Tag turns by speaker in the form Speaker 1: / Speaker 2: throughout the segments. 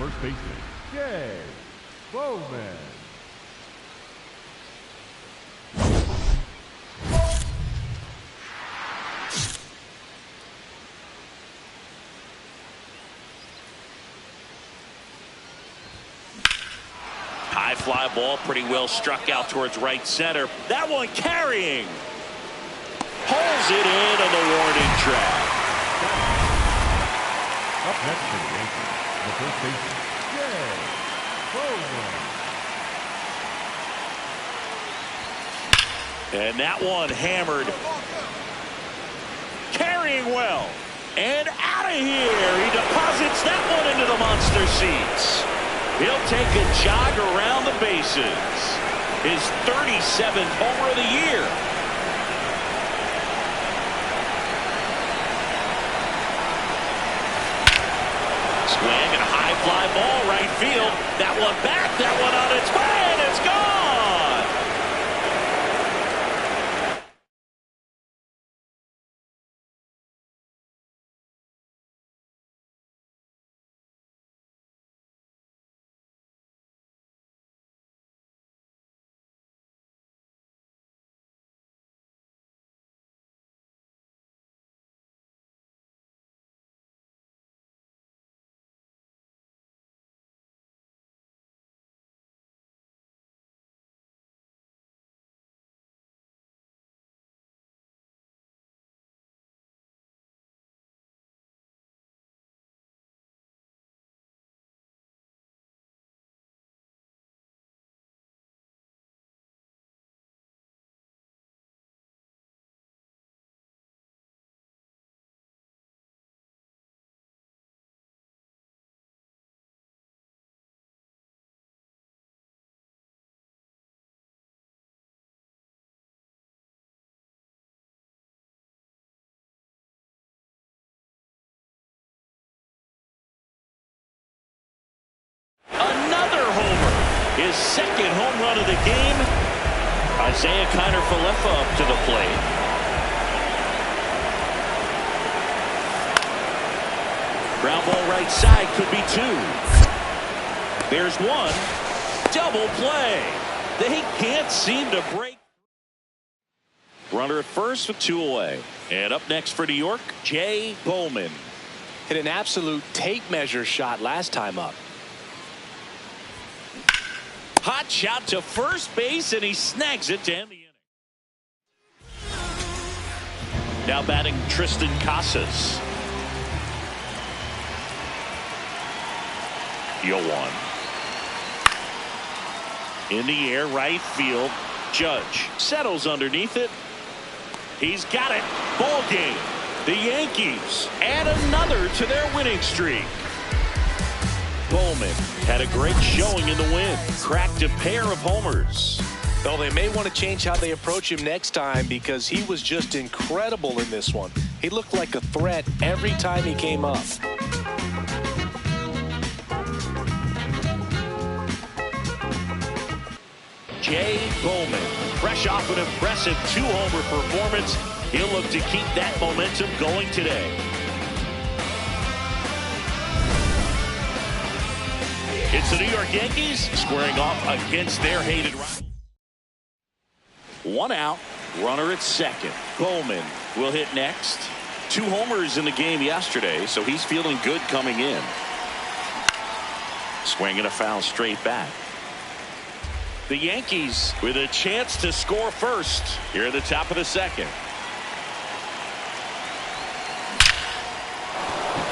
Speaker 1: first baseman, Jay Bowman.
Speaker 2: High fly ball, pretty well struck out towards right center. That one carrying. Pulls it in on the warning track.
Speaker 1: Up next for the Yankees, the first baseman, Jay Bowman.
Speaker 2: And that one hammered. Carrying well. And out of here. He deposits that one into the monster seats. He'll take a jog around the bases. His 37th homer of the year. Swing and a high fly ball right field. That one back, that one on its way, and it's gone. His second home run of the game. Isaiah Kiner-Falefa up to the plate. Ground ball right side, could be two. There's one. Double play. They can't seem to break. Runner at first with two away. And up next for New York, Jay Bowman.
Speaker 3: Hit an absolute tape measure shot last time up.
Speaker 2: Hot shot to first base, and he snags it to end the inning. Now batting Tristan Casas. 0-1. In the air, right field. Judge settles underneath it. He's got it. Ball game. The Yankees add another to their winning streak. Bowman had a great showing in the win. Cracked a pair of homers.
Speaker 3: Well, they may want to change how they approach him next time because he was just incredible in this one. He looked like a threat every time he came up.
Speaker 2: Jay Bowman, fresh off an impressive two-homer performance. He'll look to keep that momentum going today. It's the New York Yankees squaring off against their hated rival. One out, runner at second. Bowman will hit next. Two homers in the game yesterday, so he's feeling good coming in. Swinging a foul straight back. The Yankees with a chance to score first here at the top of the second.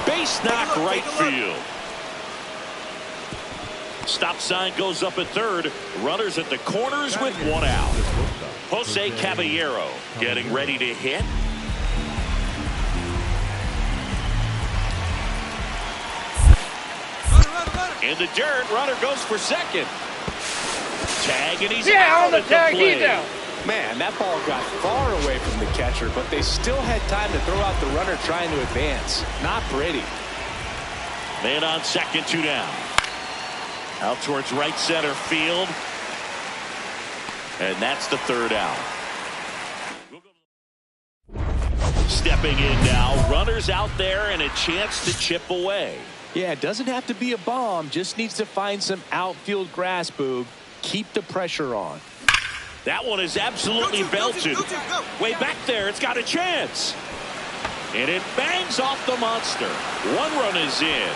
Speaker 2: Base knock right field. Stop sign goes up at third. Runners at the corners with one out. Jose Caballero getting ready to hit. In the dirt, runner goes for second. Tag, and he's out
Speaker 4: on the
Speaker 2: at
Speaker 4: tag,
Speaker 2: the plate.
Speaker 4: he's out.
Speaker 3: Man, that ball got far away from the catcher, but they still had time to throw out the runner trying to advance. Not pretty.
Speaker 2: Man on second, two down. Out towards right center field. And that's the third out. Stepping in now. Runners out there and a chance to chip away.
Speaker 3: Yeah, it doesn't have to be a bomb. Just needs to find some outfield grass, Boog. Keep the pressure on.
Speaker 2: That one is absolutely belted. Way back there, it's got a chance. And it bangs off the monster. One run is in.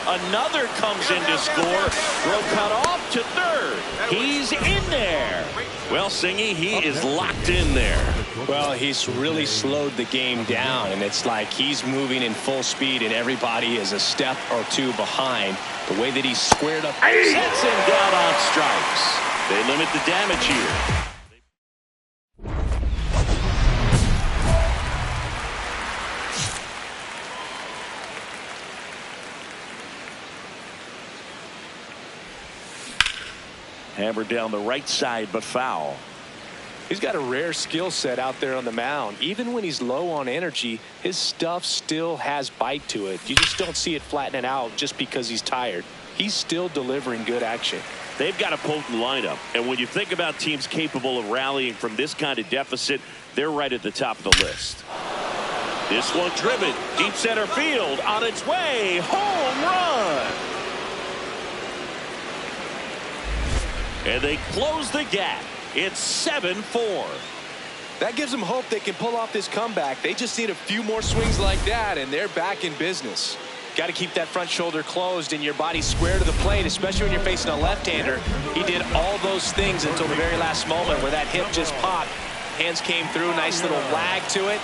Speaker 2: Another comes in to score. Throw cut off to third. He's in there. Well, Singy, he is locked in there.
Speaker 3: Well, he's really slowed the game down, and it's like he's moving in full speed, and everybody is a step or two behind. The way that he's squared up.
Speaker 2: Sets him down on strikes. They limit the damage here. Hammered down the right side, but foul.
Speaker 3: He's got a rare skill set out there on the mound. Even when he's low on energy, his stuff still has bite to it. You just don't see it flattening out just because he's tired. He's still delivering good action.
Speaker 2: They've got a potent lineup, and when you think about teams capable of rallying from this kind of deficit, they're right at the top of the list. This one driven deep center field, on its way, home run. And they close the gap. It's 7-4.
Speaker 3: That gives them hope they can pull off this comeback. They just need a few more swings like that, and they're back in business. Got to keep that front shoulder closed and your body square to the plate, especially when you're facing a left-hander. He did all those things until the very last moment where that hip just popped. Hands came through, nice little wag to it.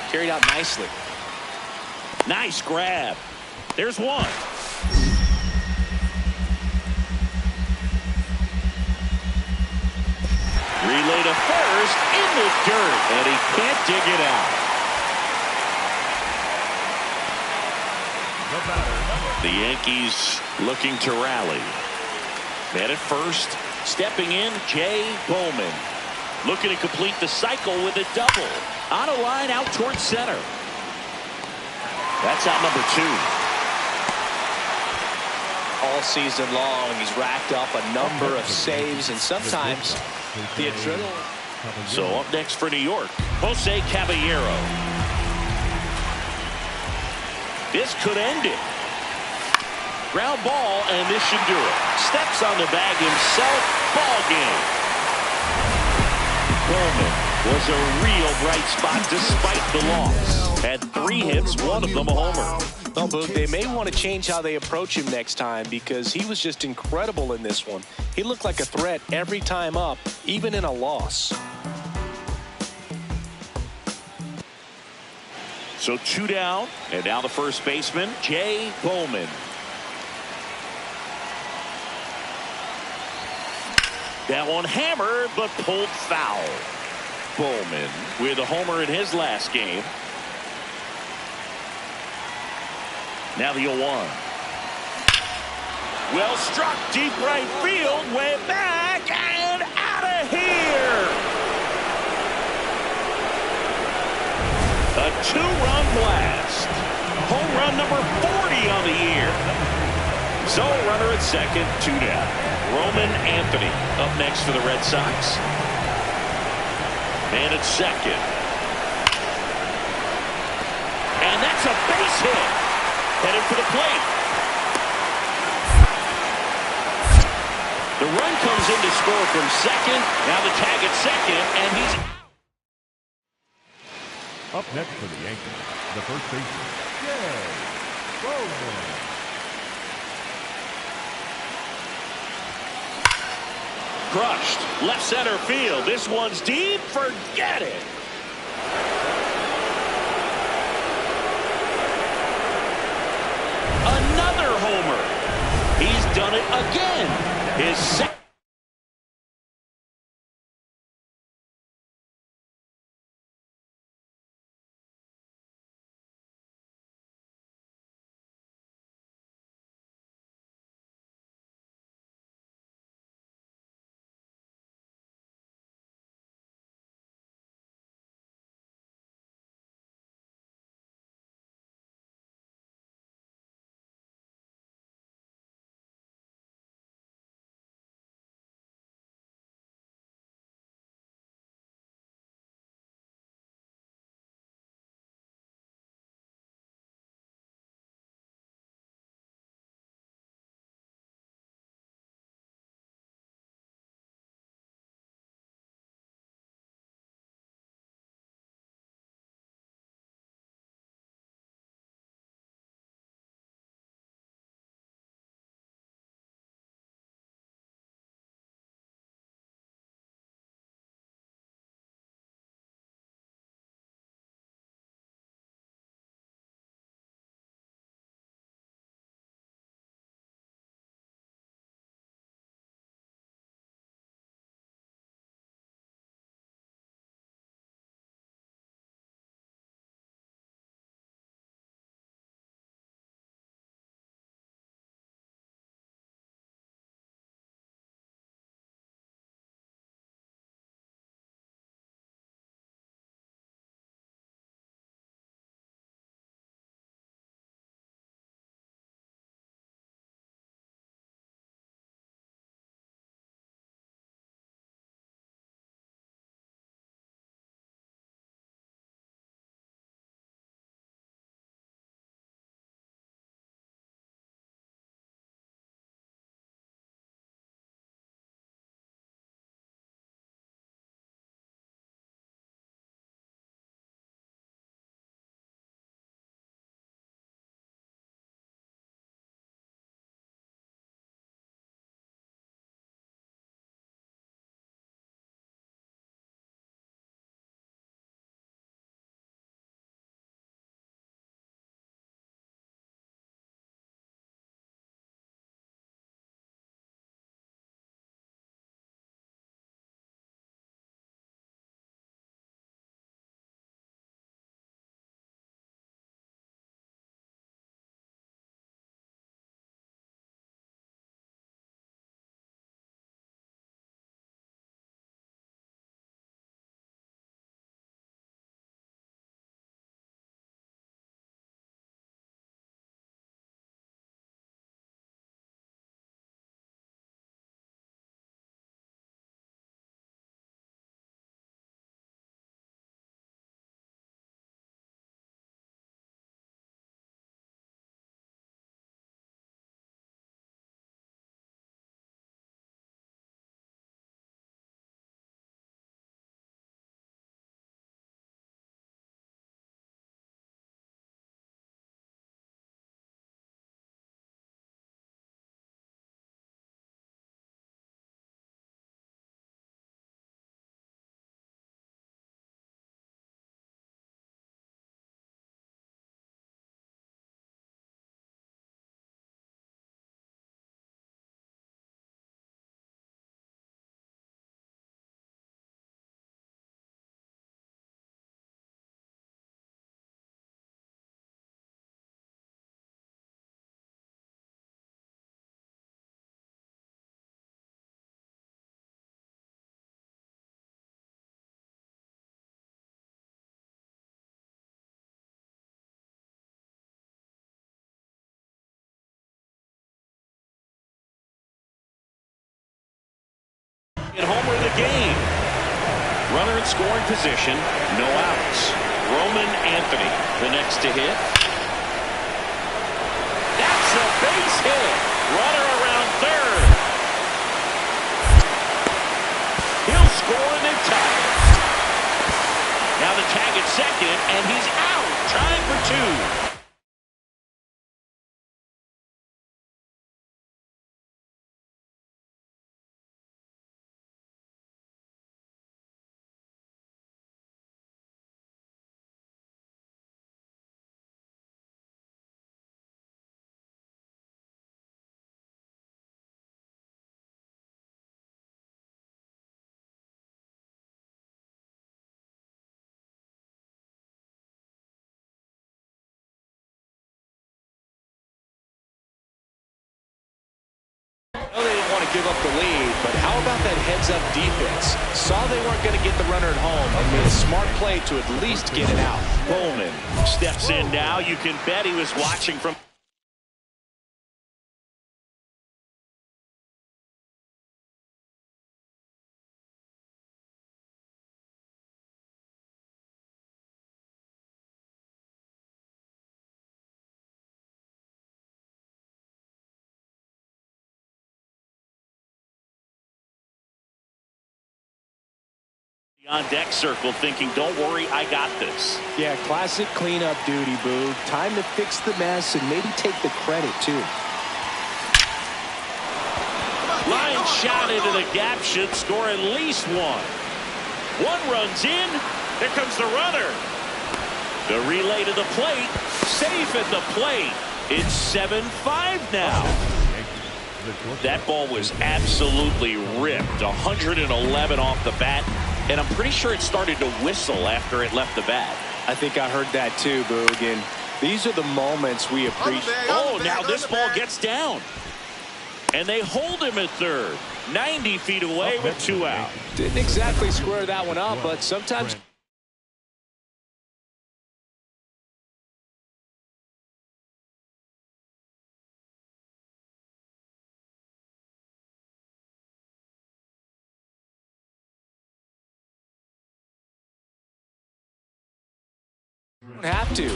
Speaker 3: Carried out nicely.
Speaker 2: Nice grab. There's one. Relay to first in the dirt, and he can't dig it out. The Yankees looking to rally. Man at first, stepping in, Jay Bowman. Looking to complete the cycle with a double. On a line out towards center. That's out number 2.
Speaker 3: All season long, he's racked up a number of saves, and sometimes the adrenaline.
Speaker 2: So up next for New York, Jose Caballero. This could end it. Ground ball, and this should do it. Steps on the bag himself. Ball game. Bowman was a real bright spot despite the loss. Had 3 hits, one of them a homer.
Speaker 3: Well, Boog, they may want to change how they approach him next time because he was just incredible in this one. He looked like a threat every time up, even in a loss.
Speaker 2: So 2 down, and now the first baseman, Jay Bowman. That one hammered, but pulled foul. Bowman with a homer in his last game. Now the 0-1. Well struck, deep right field, way back, and out of here. A 2-run blast. Home run number 40 on the year. So a runner at second, 2 down. Roman Anthony up next for the Red Sox. Man at second. And that's a base hit. Headed for the plate. The run comes in to score from second. Now the tag at second, and he's
Speaker 1: up next for the Yankees, the first baseman, Jay Bowman.
Speaker 2: Crushed. Left center field. This one's deep. Forget it. Another homer. He's done it again. His second. game. Runner in scoring position, no outs. Roman Anthony, the next to hit. That's a base hit. Runner around third. He'll score and then tie it. Now the tag at second, and he's out, trying for two.
Speaker 3: Well, they didn't want to give up the lead, but how about that heads-up defense? Saw they weren't going to get the runner at home and made a smart play to at least get it out.
Speaker 2: Bowman steps in now. You can bet he was watching from... on deck circle thinking, don't worry, I got this.
Speaker 3: Yeah, classic cleanup duty, Boog. Time to fix the mess and maybe take the credit, too.
Speaker 2: Line shot into the gap should score at least one. One runs in. Here comes the runner. The relay to the plate. Safe at the plate. It's 7-5 now. That ball was absolutely ripped. 111 off the bat. And I'm pretty sure it started to whistle after it left the bat.
Speaker 3: I think I heard that too, Boog. And these are the moments we appreciate.
Speaker 2: Oh, now this ball gets down. And they hold him at third. 90 feet away with two out.
Speaker 3: Didn't exactly square that one up, but sometimes... Don't have to.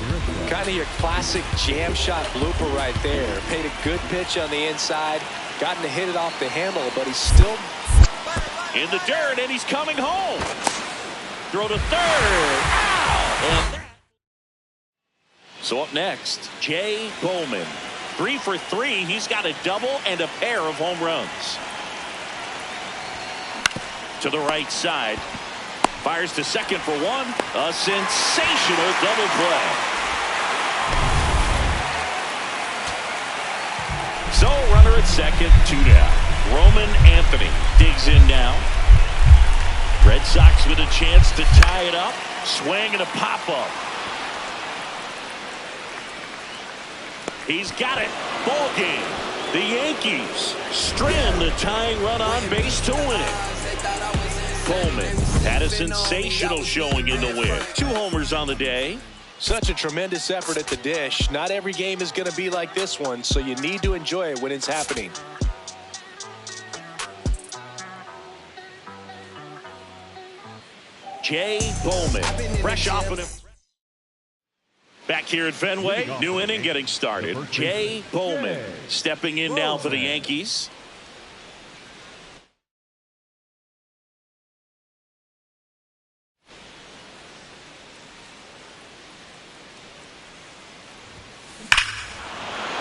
Speaker 3: Kind of your classic jam shot blooper right there. Paid a good pitch on the inside. Gotten to hit it off the handle, but he's still
Speaker 2: in the dirt, and he's coming home. Throw to third. Ow! So up next, Jay Bowman. 3 for 3. He's got a double and a pair of home runs. To the right side. Fires to second for one. A sensational double play. So runner at second, 2 down. Roman Anthony digs in now. Red Sox with a chance to tie it up. Swing and a pop-up. He's got it. Ball game. The Yankees strand the tying run on base to win it. Coleman had a sensational showing in the win. 2 homers on the day.
Speaker 3: Such a tremendous effort at the dish. Not every game is going to be like this one, so you need to enjoy it when it's happening.
Speaker 2: Jay Bowman, fresh off of him. Back here at Fenway, new inning getting started. Jay Bowman stepping in now for the Yankees.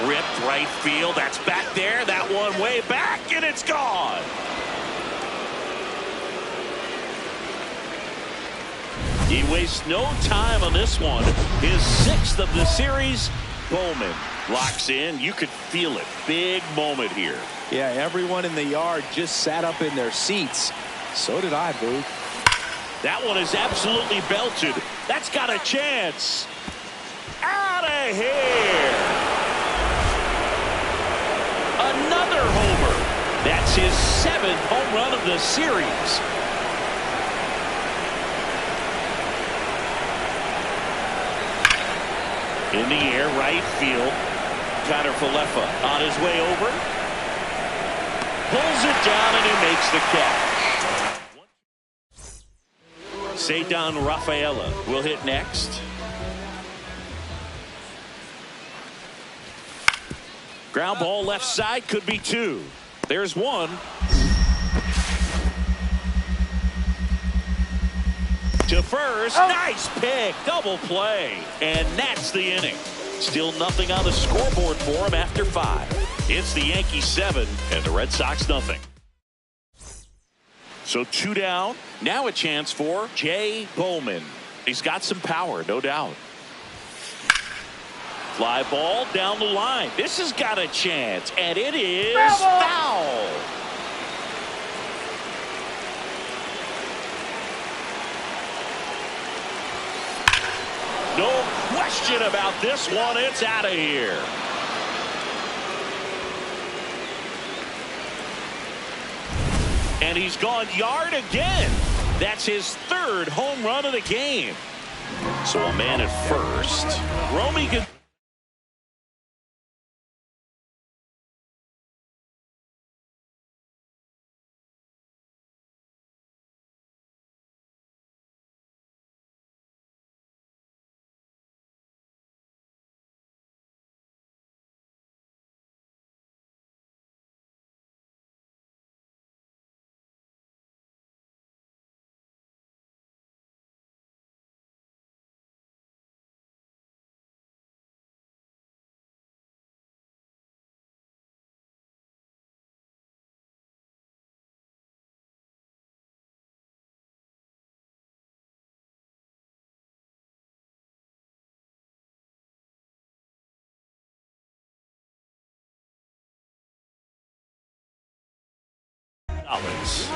Speaker 2: Ripped right field. That's back there. That one way back, and it's gone. He wastes no time on this one. His 6th of the series. Bowman locks in. You could feel it. Big moment here.
Speaker 3: Yeah, everyone in the yard just sat up in their seats. So did I, Boog.
Speaker 2: That one is absolutely belted. That's got a chance. Out of here. Another homer. That's his 7th home run of the series. In the air, right field. Connor Falefa on his way over. Pulls it down, and he makes the catch. Ceddanne Rafaela will hit next. Ground ball left side, could be two. There's one. To first. Oh. Nice pick. Double play. And that's the inning. Still nothing on the scoreboard for him after 5. It's the Yankees 7 and the Red Sox nothing. So 2 down. Now a chance for Jay Bowman. He's got some power, no doubt. Fly ball down the line. This has got a chance, and it is foul. No question about this one. It's out of here. And he's gone yard again. That's his 3rd home run of the game. So a man at first. Romy could.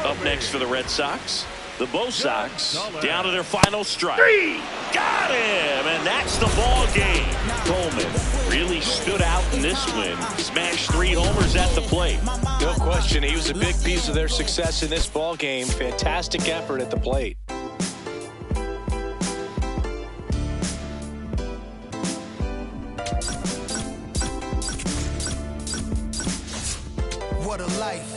Speaker 2: Up next for the Red Sox. The Bo Sox down to their final strike. 3. Got him! And that's the ball game. Bowman really stood out in this win. Smashed 3 homers at the plate.
Speaker 3: No question. He was a big piece of their success in this ball game. Fantastic effort at the plate.
Speaker 4: What a life.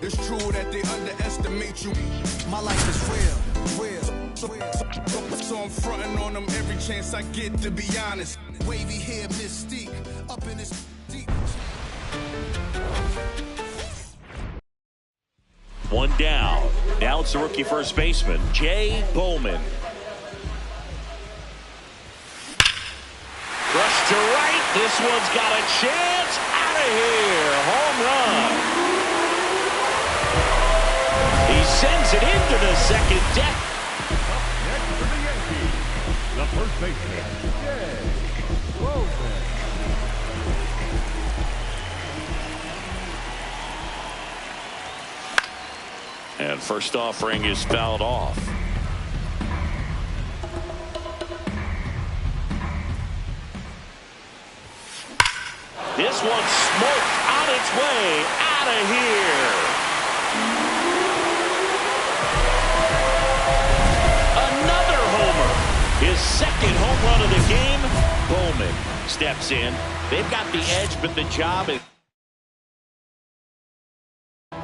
Speaker 4: It's true that they underestimate you. My life is real. So I'm fronting on them every chance I get, to be honest. Wavy hair, mystique, up in this deep.
Speaker 2: 1 down. Now it's the rookie first baseman, Jay Bowman. Rush to right. This one's got a chance. Out of here. Home run. He sends it into the second deck.
Speaker 1: Next for the Yankees, the first baseman, Jay Bowman.
Speaker 2: And first offering is fouled off. This one smoked on its way out of here. Another homer. His 2nd home run of the game. Bowman steps in. They've got the edge, but the job is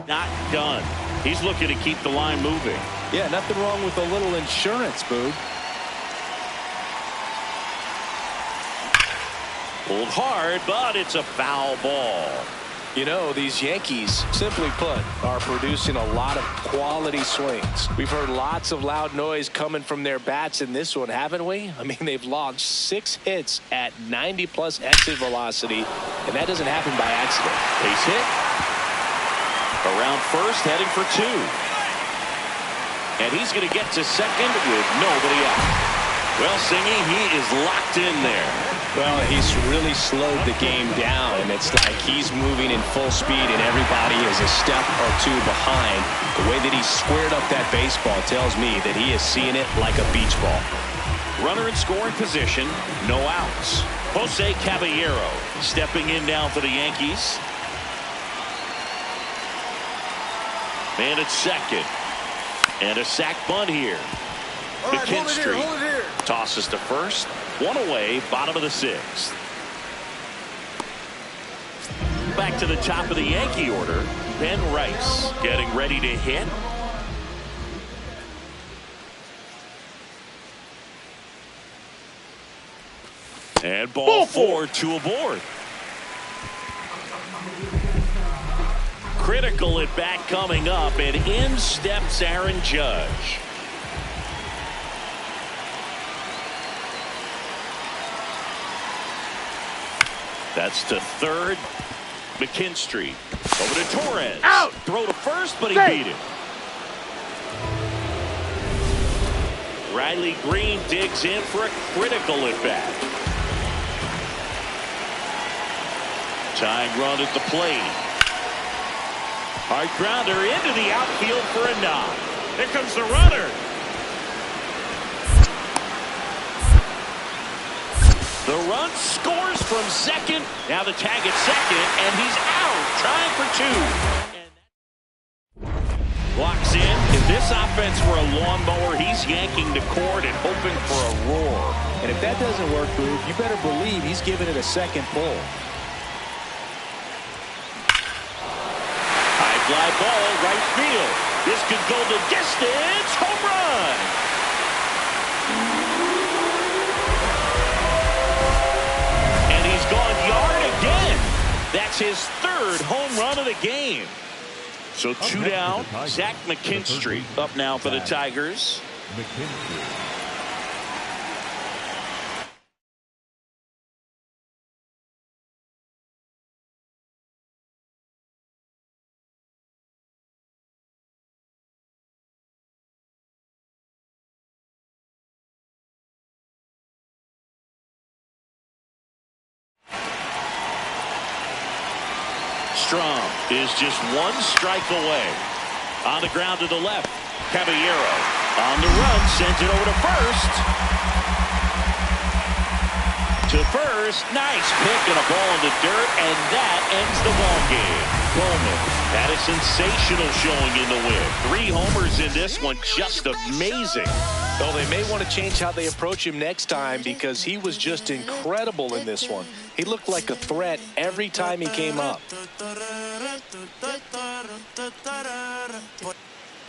Speaker 2: not done. He's looking to keep the line moving.
Speaker 3: Yeah, nothing wrong with a little insurance, Boog.
Speaker 2: Pulled hard, but it's a foul ball.
Speaker 3: You know, these Yankees, simply put, are producing a lot of quality swings. We've heard lots of loud noise coming from their bats in this one, haven't we? I mean, they've launched 6 hits at 90+ exit velocity, and that doesn't happen by accident.
Speaker 2: Base hit. Around first, heading for 2. And he's going to get to second with nobody out. Well, Singy, he is locked in there.
Speaker 3: Well, he's really slowed the game down, and it's like he's moving in full speed, and everybody is a step or 2 behind. The way that he squared up that baseball tells me that he is seeing it like a beach ball.
Speaker 2: Runner in scoring position, no outs. Jose Caballero stepping in now for the Yankees. Man at second. And a sac bunt here.
Speaker 4: All right,
Speaker 2: McKinstry
Speaker 4: hold it here.
Speaker 2: tosses to first. 1 away, bottom of the 6th. Back to the top of the Yankee order. Ben Rice getting ready to hit. And ball 4, 2 aboard. Critical at bat coming up, and in steps Aaron Judge. That's to third. McKinstry over to Torres.
Speaker 1: Out!
Speaker 2: Throw to first, but he
Speaker 1: Safe.
Speaker 2: beat it. Riley Green digs in for a critical at bat. Tying run at the plate. Hard grounder into the outfield for a knock. Here comes the runner. The run scores from second. Now the tag at second, and he's out, trying for 2. Walks in. If this offense were a lawnmower, he's yanking the cord and hoping for a roar.
Speaker 3: And if that doesn't work, Groove, you better believe he's giving it a second pull.
Speaker 2: High fly ball, right field. This could go the distance. Home run. Gone yard again. That's his third home run of the game. So 2 down. Zach McKinstry up now for the Tigers.
Speaker 1: McKinstry.
Speaker 2: Strom is just 1 strike away. On the ground to the left. Caballero on the run, sends it over to first. To first, nice pick and a ball in the dirt, and that ends the ball game. Bowman had a sensational showing in the win. 3 homers in this one, just amazing.
Speaker 3: Well, they may want to change how they approach him next time because he was just incredible in this one. He looked like a threat every time he came up.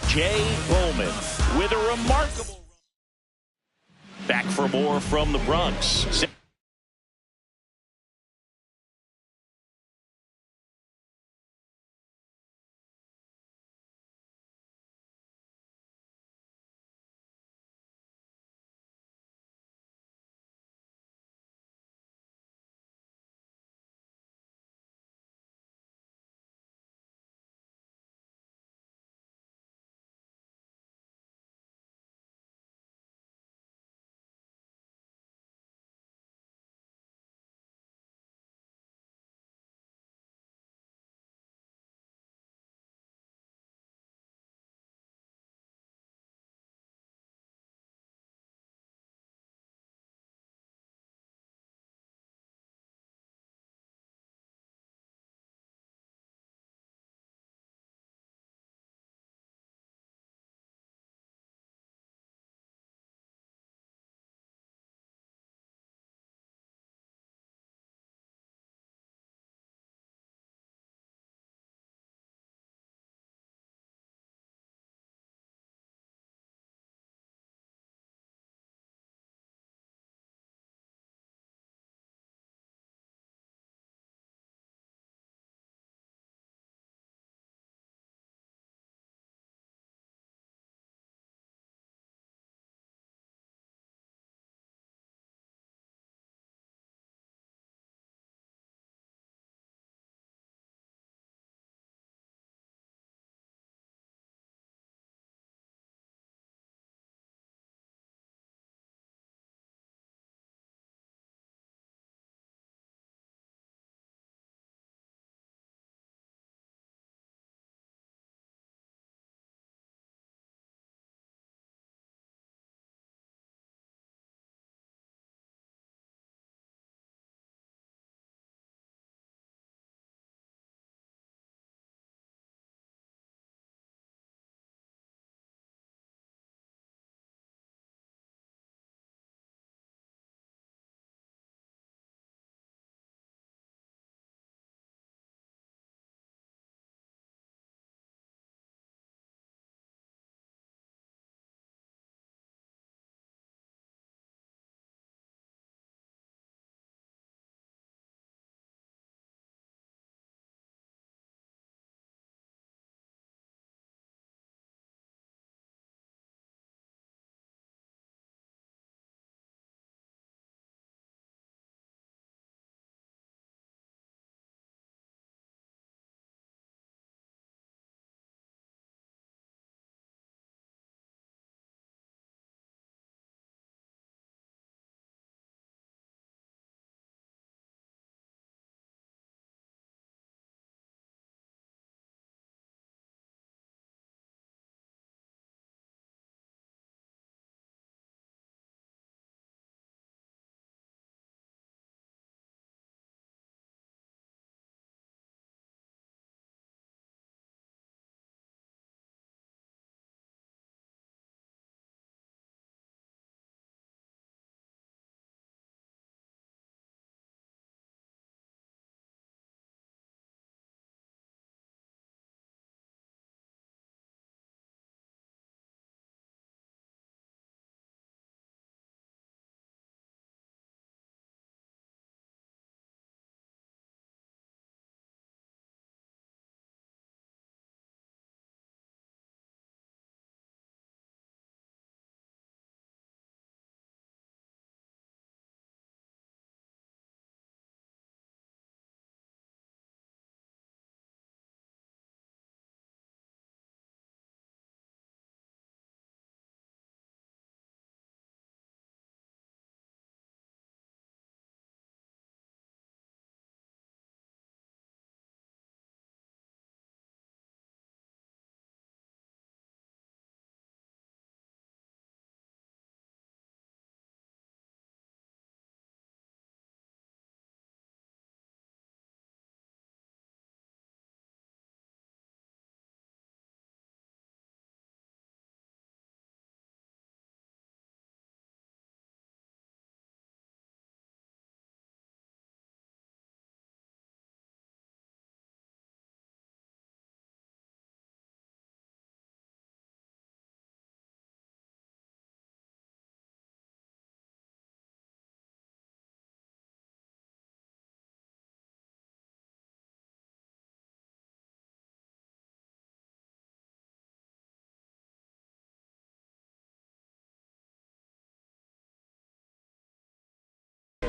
Speaker 2: Jay Bowman with a remarkable run. Back for more from the Bronx.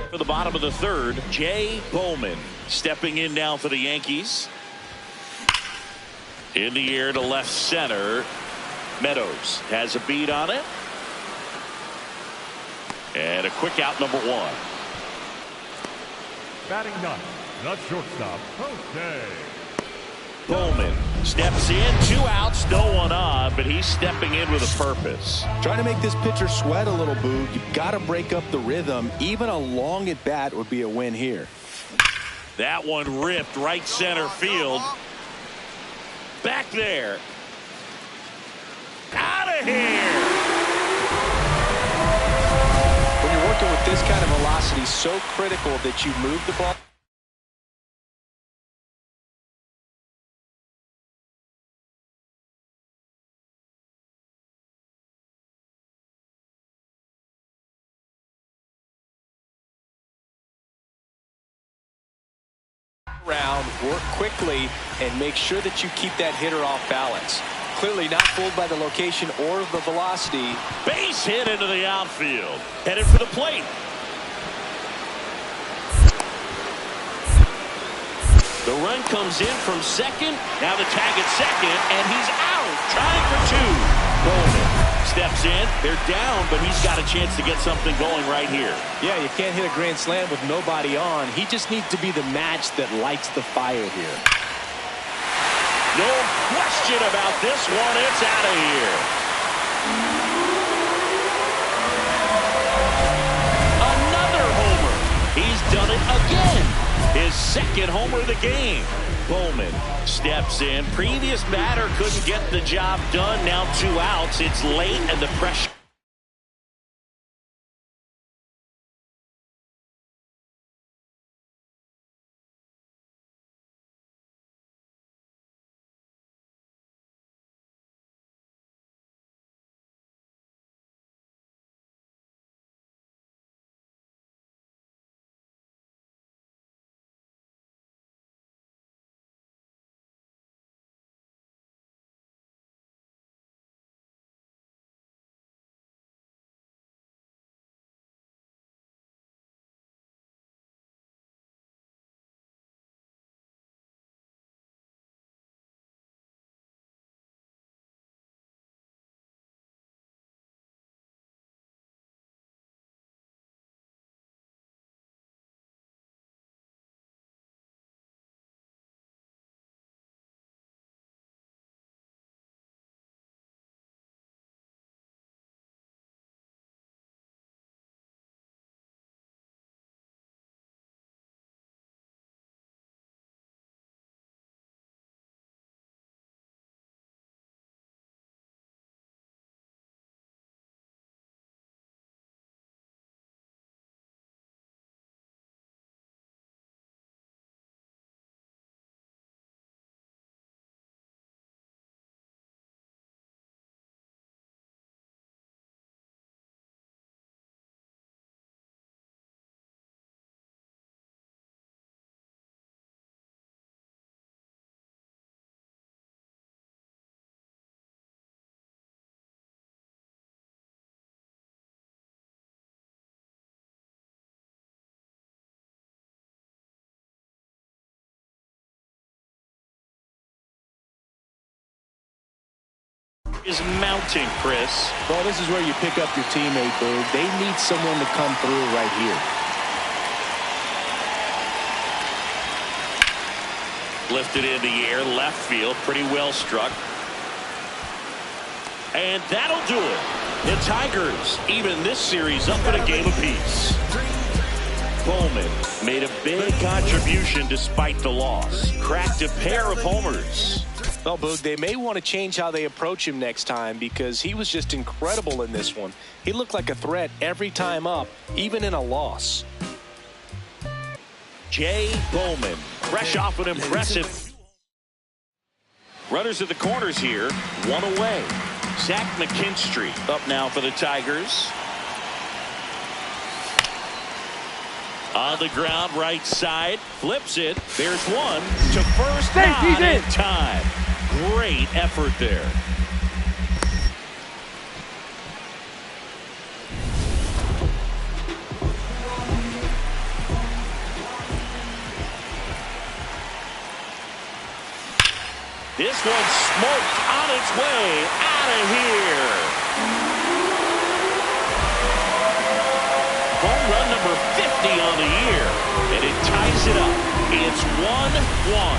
Speaker 2: For the bottom of the third, Jay Bowman stepping in now for the Yankees. In the air to left center. Meadows has a beat on it. And a quick out, number one.
Speaker 1: Batting ninth, the shortstop, Jose.
Speaker 2: Bowman steps in, 2 outs, no one on, but he's stepping in with a purpose.
Speaker 3: Trying to make this pitcher sweat a little, Boog. You've got to break up the rhythm. Even a long at bat would be a win here.
Speaker 2: That one ripped right center field. Back there. Out of here.
Speaker 3: When you're working with this kind of velocity, so critical that you move the ball. Around, work quickly, and make sure that you keep that hitter off balance. Clearly not fooled by the location or the velocity.
Speaker 2: Base hit into the outfield. Headed for the plate. The run comes in from second. Now the tag at second, and he's out. Trying for two. Bowman steps in. They're down, but he's got a chance to get something going right here.
Speaker 3: Yeah, you can't hit a grand slam with nobody on. He just needs to be the match that lights the fire here.
Speaker 2: No question about this one. It's out of here. Another homer. He's done it again. His second homer of the game. Bowman steps in. Previous batter couldn't get the job done. Now 2 outs. It's late and the pressure. Is mounting, Chris.
Speaker 3: Well, this is where you pick up your teammate, Boog. They need someone to come through right here.
Speaker 2: Lifted in the air, left field, pretty well struck. And that'll do it. The Tigers even this series up in a game apiece. Bowman made a big contribution despite the loss. Cracked a pair of homers.
Speaker 3: Well, Boog, they may want to change how they approach him next time because he was just incredible in this one. He looked like a threat every time up, even in a loss.
Speaker 2: Jay Bowman, fresh off an impressive. Runners at the corners here, 1 away. Zach McKinstry up now for the Tigers. On the ground, right side, flips it. There's one to first, not in time. Great effort there. This one's smoked on its way out of here. Home run number 50 on the year, and it ties it up. It's 1-1.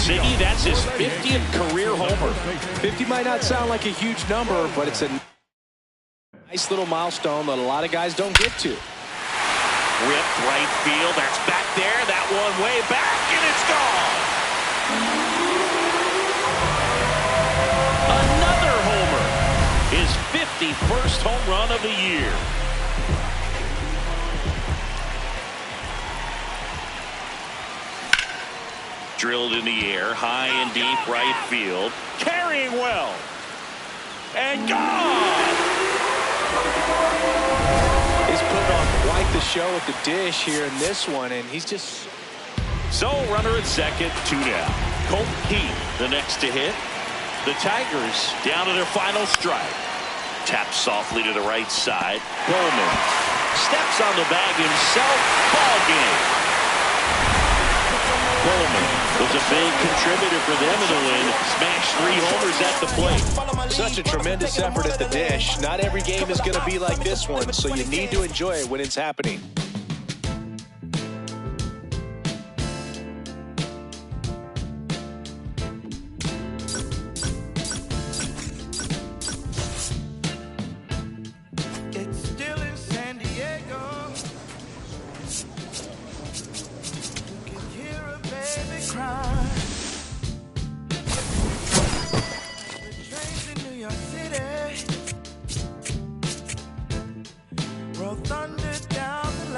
Speaker 2: Ziggy, that's his 50th career homer.
Speaker 3: 50 might not sound like a huge number, but it's a nice little milestone that a lot of guys don't get to.
Speaker 2: Ripped right field. That's back there. That one way back, and it's gone. Another homer. His 51st home run of the year. Drilled in the air, high and deep right field. Carrying well. And gone!
Speaker 3: He's putting on quite the show at the dish here in this one, and he's just...
Speaker 2: So, runner at second, 2 down. Colt Heath, the next to hit. The Tigers down to their final strike. Taps softly to the right side. Bowman steps on the bag himself. Ball game. Bowman was a big contributor for them in the win. Smashed 3 homers at the plate.
Speaker 3: Such a tremendous effort at the dish. Not every game is going to be like this one, so you need to enjoy it when it's happening.
Speaker 4: It's still in San Diego. You can hear a baby cry. The trains in New York City roll thunder down the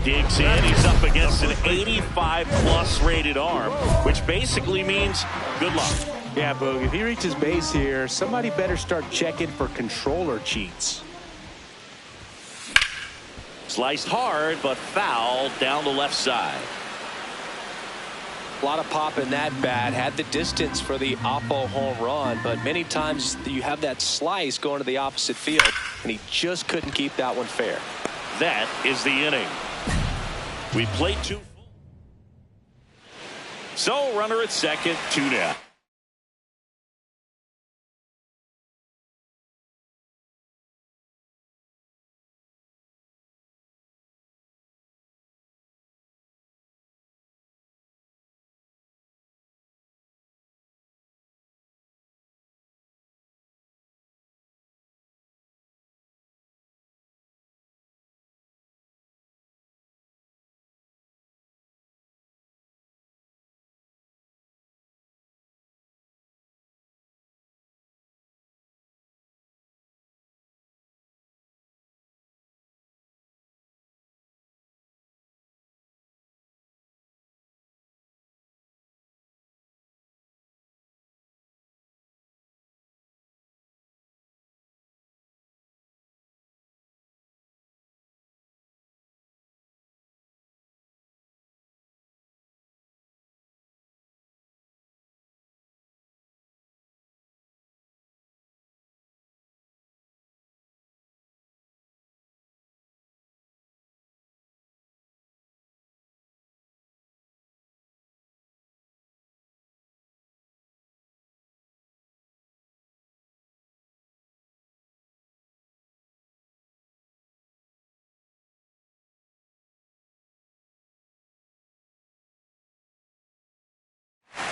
Speaker 2: Digs in. He's up against an 85-plus rated arm, which basically means good luck.
Speaker 3: Yeah, Boog, if he reaches base here, somebody better start checking for controller cheats.
Speaker 2: Sliced hard, but fouled down the left side.
Speaker 3: A lot of pop in that bat. Had the distance for the Oppo home run, but many times you have that slice going to the opposite field, and he just couldn't keep that one fair.
Speaker 2: That is the inning. We played 2. So runner at second, 2 down.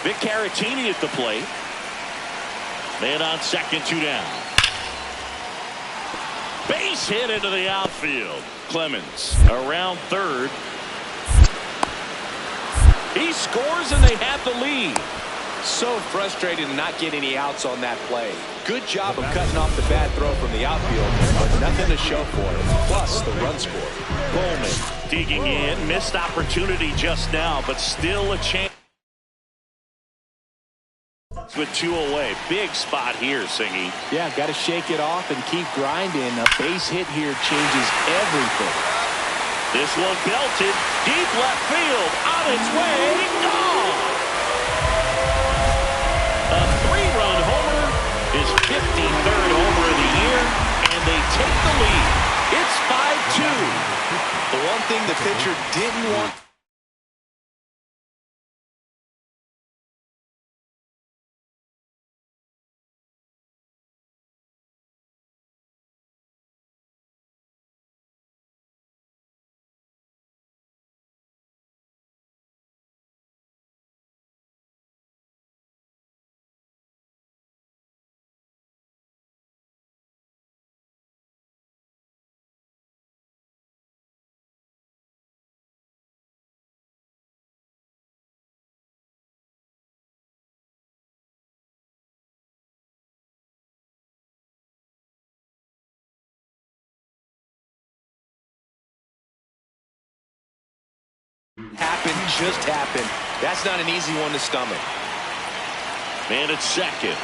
Speaker 2: Vic Caratini at the plate. Man on second, 2 down. Base hit into the outfield. Clemens around third. He scores and they have the lead.
Speaker 3: So frustrated to not get any outs on that play. Good job of cutting off the bad throw from the outfield, but nothing to show for it. Plus the run score.
Speaker 2: Bowman digging in. Missed opportunity just now, but still a chance. With 2 away. Big spot here, Singy.
Speaker 3: Yeah, got to shake it off and keep grinding. A base hit here changes everything.
Speaker 2: This one belted deep left field. On its way. Gone! A 3-run homer, his 53rd homer of the year, and they take the lead. It's 5-2.
Speaker 3: The one thing the pitcher didn't want. Just happened. That's not an easy one to stomach.
Speaker 2: Man at second.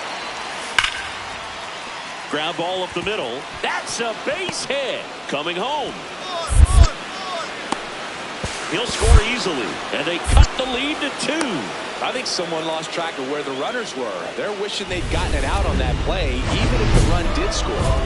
Speaker 2: Ground ball up the middle. That's a base hit. Coming home. He'll score easily, and they cut the lead to 2.
Speaker 3: I think someone lost track of where the runners were. They're wishing they'd gotten it out on that play, even if the run did score.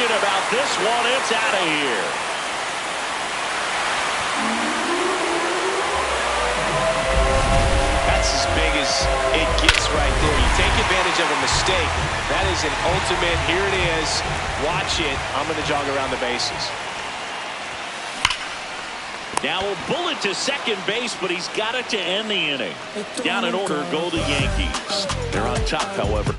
Speaker 2: question about this one. It's out of here.
Speaker 3: That's as big as it gets right there. You take advantage of a mistake. That is an ultimate, here it is, watch it, I'm going to jog around the bases.
Speaker 2: Now a bullet to second base, but he's got it to end the inning. Down in order go the Yankees. They're on top, however.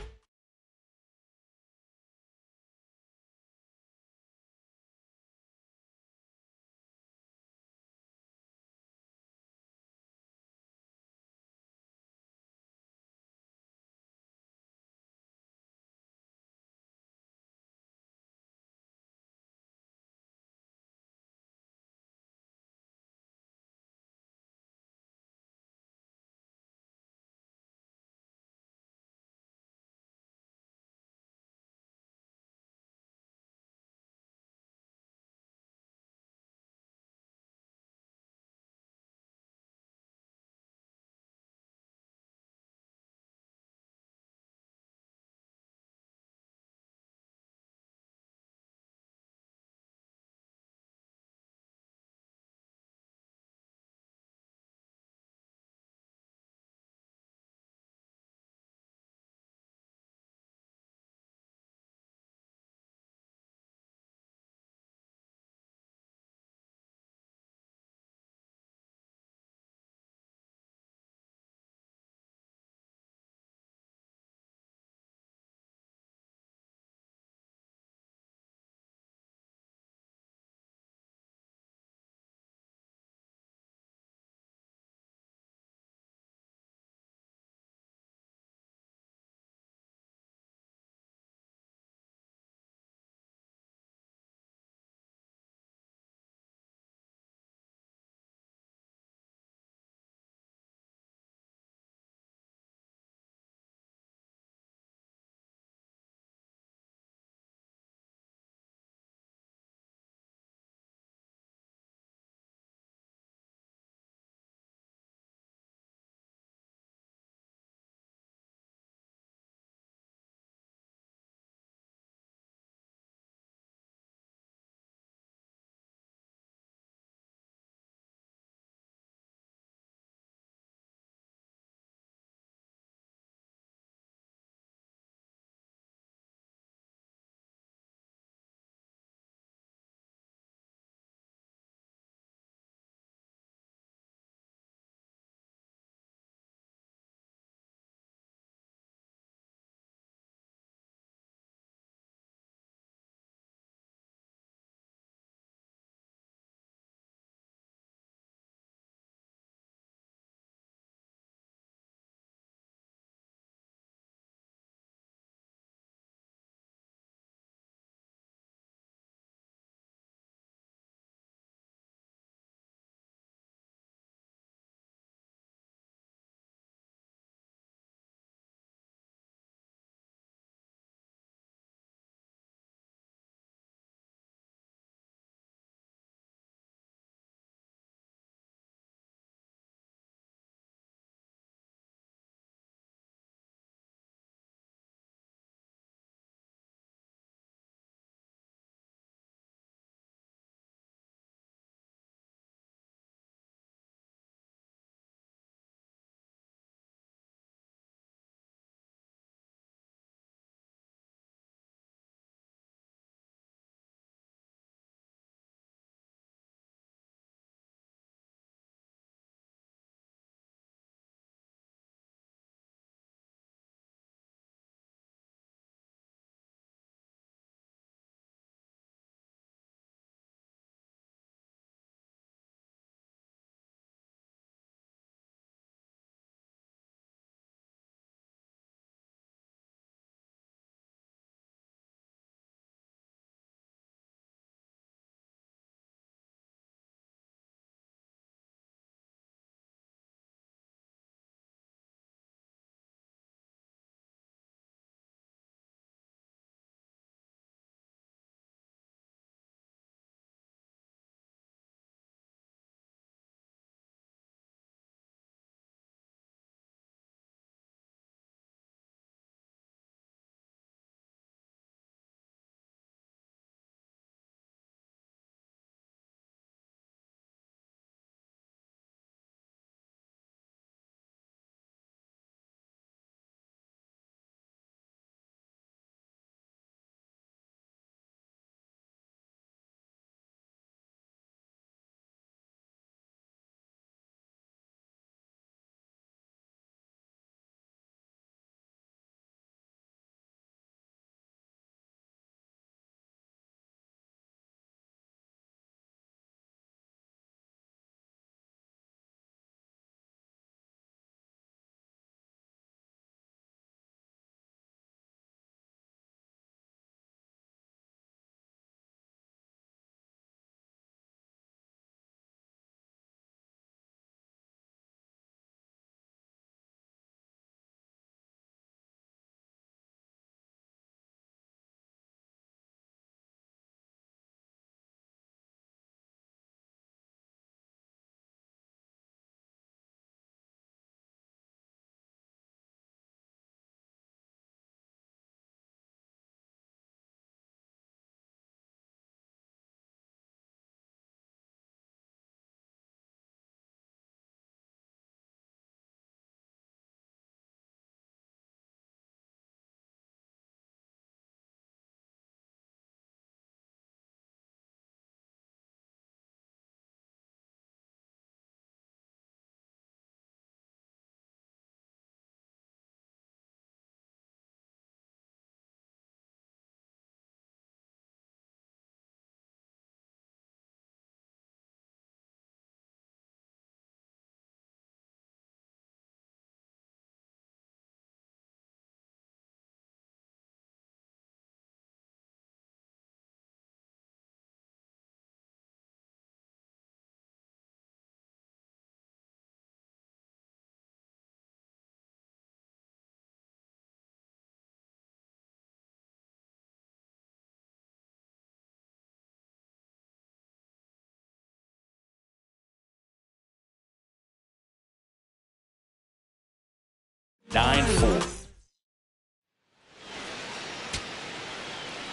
Speaker 2: 9-4.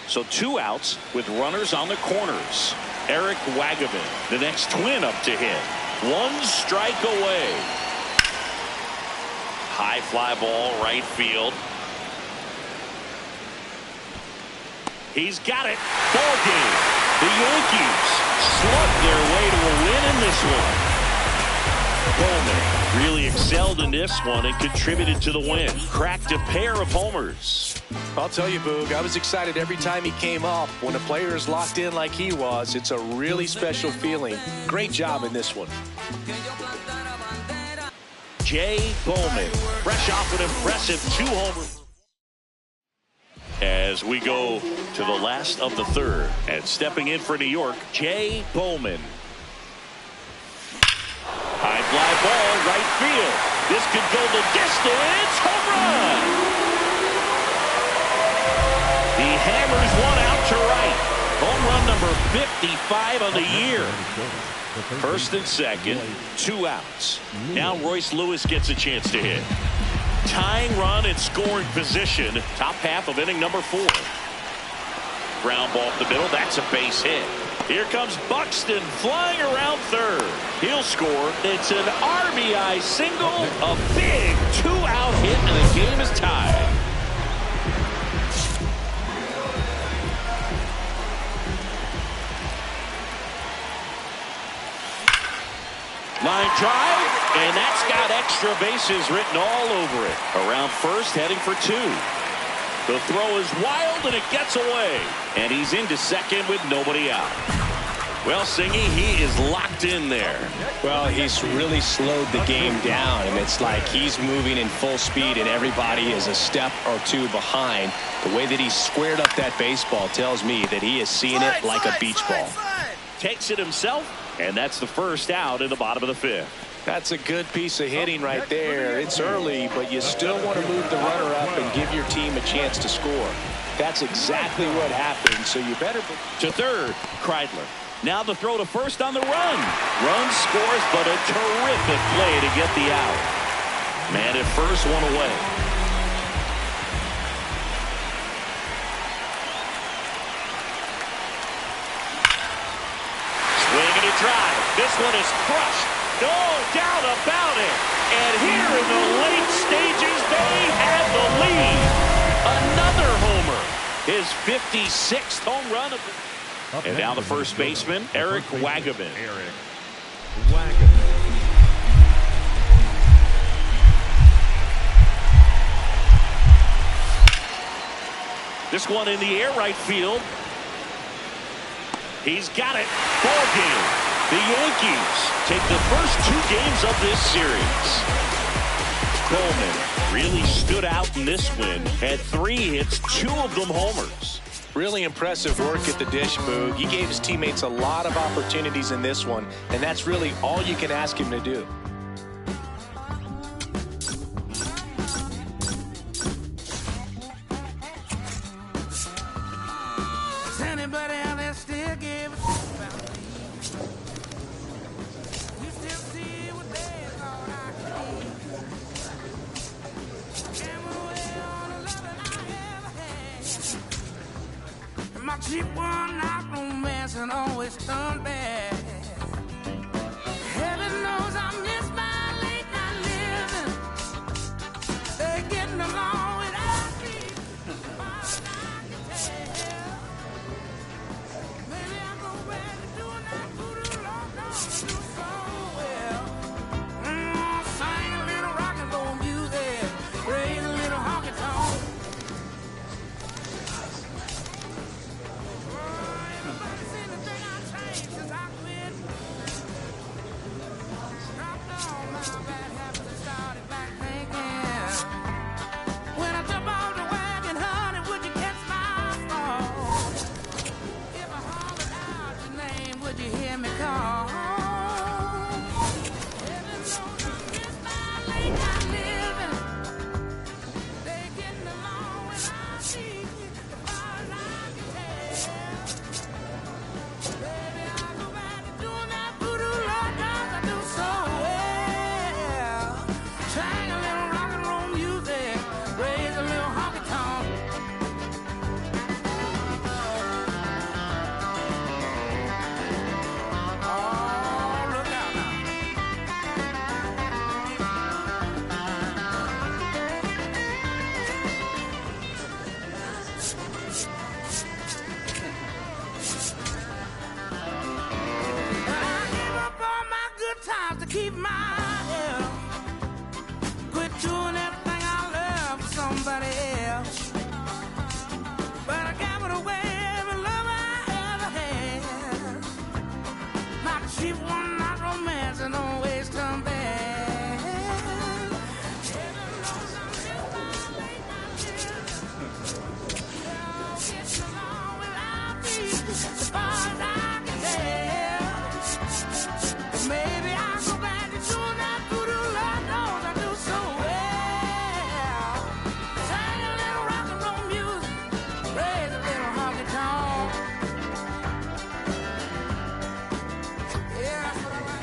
Speaker 2: So 2 outs with runners on the corners. Eric Wagaman, the next twin up to hit. 1 strike away. High fly ball, right field. He's got it. Ball game. The Yankees slugged their way to a win in this one. Bowman really excelled in this one and contributed to the win. Cracked a pair of homers.
Speaker 3: I'll tell you, Boog, I was excited every time he came up. When a player is locked in like he was, it's a really special feeling. Great job in this one.
Speaker 2: Jay Bowman, fresh off an impressive 2-homer. As we go to the last of the third, and stepping in for New York, Jay Bowman. High fly ball, right field. This could go the distance. Home run. He hammers one out to right. Home run number 55 on the year. First and second, 2 outs. Now Royce Lewis gets a chance to hit. Tying run in scoring position. Top half of inning number 4. Ground ball up the middle. That's a base hit. Here comes Buxton flying around third. He'll score. It's an RBI single. A big 2-out hit, and the game is tied. Line drive, and that's got extra bases written all over it. Around first, heading for 2. The throw is wild, and it gets away. And he's into second with nobody out. Well, Singy, he is locked in there.
Speaker 3: Well, he's really slowed the game down, and it's like he's moving in full speed, and everybody is a step or 2 behind. The way that he squared up that baseball tells me that he is seeing it like a beach ball.
Speaker 2: Takes it himself, and that's the first out in the bottom of the 5th.
Speaker 3: That's a good piece of hitting right there. It's early, but you still want to move the runner up and give your team a chance to score. That's exactly what happened, so you better...
Speaker 2: To third, Kreidler. Now the throw to first on the run. Run scores, but a terrific play to get the out. Man at first, 1 away. Swing and a drive. This one is crushed. No doubt about it. And here in the late stages, they have the lead. Another homer. His 56th home run of the... And now the first baseman, Eric Wagaman. This one in the air, right field. He's got it. Ball game. The Yankees take the first 2 games of this series. Coleman really stood out in this win. Had 3 hits, 2 of them homers.
Speaker 3: Really impressive work at the dish, Boog. He gave his teammates a lot of opportunities in this one, and that's really all you can ask him to do.
Speaker 5: My cheap one out romance and always turn bad. Heaven knows I miss my late night living. They're getting along without me. Maybe I'll go back to doing that voodoo long dog do so well. Sing a little rock and roll music, raise a little honky tonk. Everybody seems to think I changed since I quit nobody else. But I gambled away every love I ever had. Not cheap one, not romance, and always come back. As far as I can tell, maybe I'll go back to doing that voodoo. Lord knows I do so well. Sing a little rock and roll music, raise a little honky tonk. Yeah, that's what I like.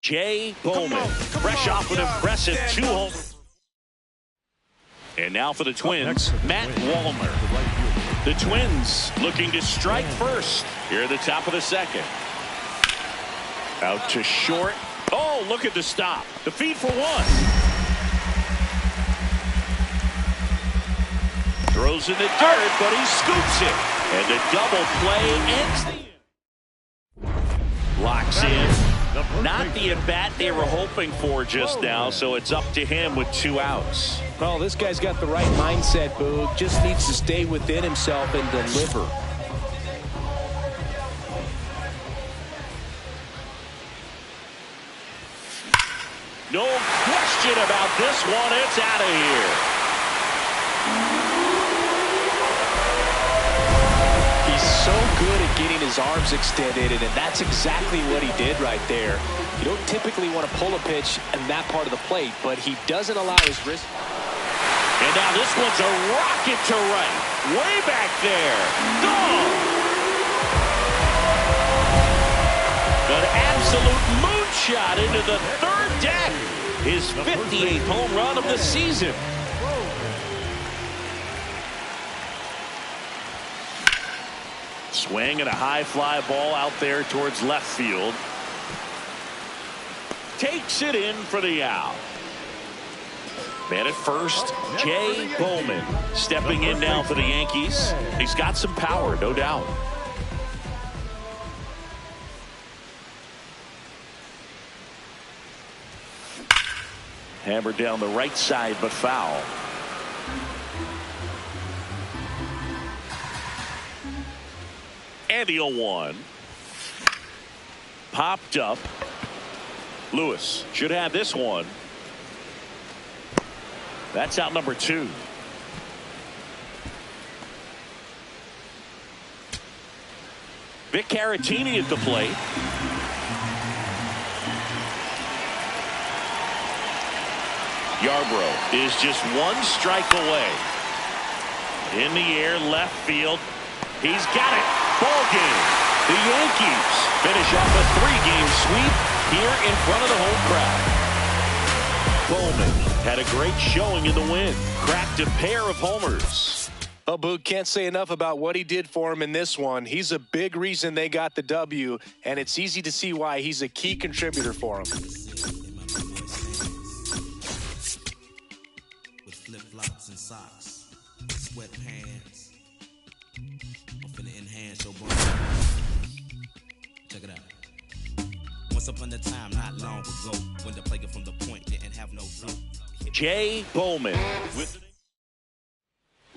Speaker 2: Jay Bowman, fresh off an impressive 2 homers. And now for the Twins, Matt Wallner. The Twins looking to strike first here at the top of the second. Out to short. Oh, look at the stop. The feed for 1. Throws in the dirt, but he scoops it. And the double play ends the inning. Locks in. Not the at-bat they were hoping for just now, so it's up to him with 2 outs.
Speaker 3: Well, this guy's got the right mindset, Boog. Just needs to stay within himself and deliver.
Speaker 2: No question about this one. It's out of here.
Speaker 3: He's so good at getting his arms extended, and that's exactly what he did right there. You don't typically want to pull a pitch in that part of the plate, but he doesn't allow his wrist.
Speaker 2: And now this one's a rocket to right. Way back there. Gone. An absolute moonshot into the 3rd deck. His 58th home run of the season. Swing and a high fly ball out there towards left field. Takes it in for the out. Man at first, Jay Bowman stepping in now for the Yankees. He's got some power, no doubt. Hammered down the right side, but foul. And the 0-1. Popped up. Lewis should have this one. That's out number 2. Vic Caratini at the plate. Yarbrough is just one strike away. In the air, left field. He's got it. Ball game. The Yankees finish off a 3-game sweep here in front of the home crowd. Bowman had a great showing in the win. Cracked a pair of homers.
Speaker 3: Oh, Boog, can't say enough about what he did for him in this one. He's a big reason they got the W, and it's easy to see why he's a key contributor for them.
Speaker 6: With flip-flops and socks, sweatpants. I'm finna enhance your body. Check it out. Once upon a time, not long ago, when the player from the point didn't have no flow.
Speaker 2: Jay Bowman with the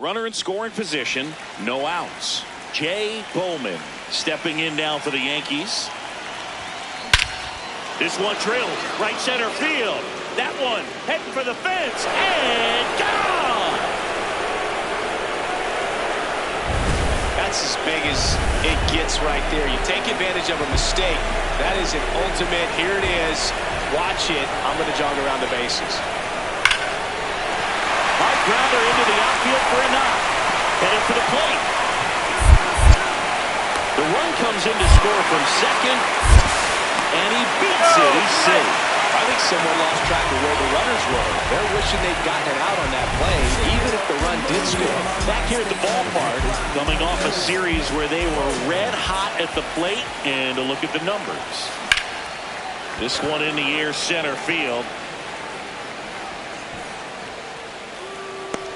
Speaker 2: runner in scoring position, no outs. Jay Bowman stepping in now for the Yankees. This one trails right center field. That one heading for the fence and gone.
Speaker 3: That's as big as it gets right there. You take advantage of a mistake. That is an ultimate. Here it is. Watch it. I'm going to jog around the bases.
Speaker 2: Hard grounder into the outfield for a knock. Headed for the plate. The run comes in to score from second, and he beats it. He's safe.
Speaker 3: I think someone lost track of where the runners were. They're wishing they'd gotten it out on that play, even if the run did score.
Speaker 2: Back here at the ballpark, coming off a series where they were red hot at the plate, and a look at the numbers. This one in the air, center field.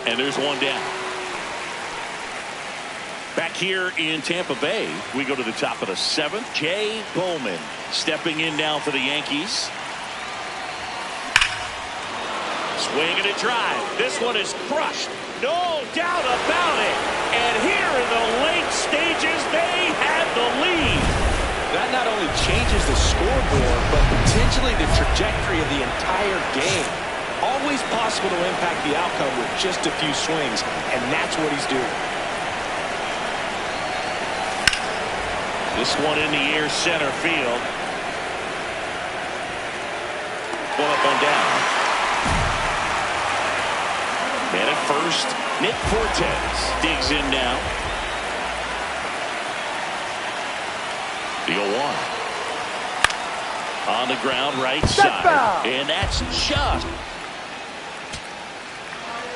Speaker 2: And there's one down. Back here in Tampa Bay, we go to the top of the 7th. Jay Bowman stepping in now for the Yankees. Swing and a drive. This one is crushed. No doubt about it. And here in the late stages, they have the lead.
Speaker 3: That not only changes the scoreboard, but potentially the trajectory of the entire game. Always possible to impact the outcome with just a few swings, and that's what he's doing.
Speaker 2: This one in the air, center field. One up, one down. And at first, Nick Fortes digs in now. The 0-1. On the ground, right side. And that's just.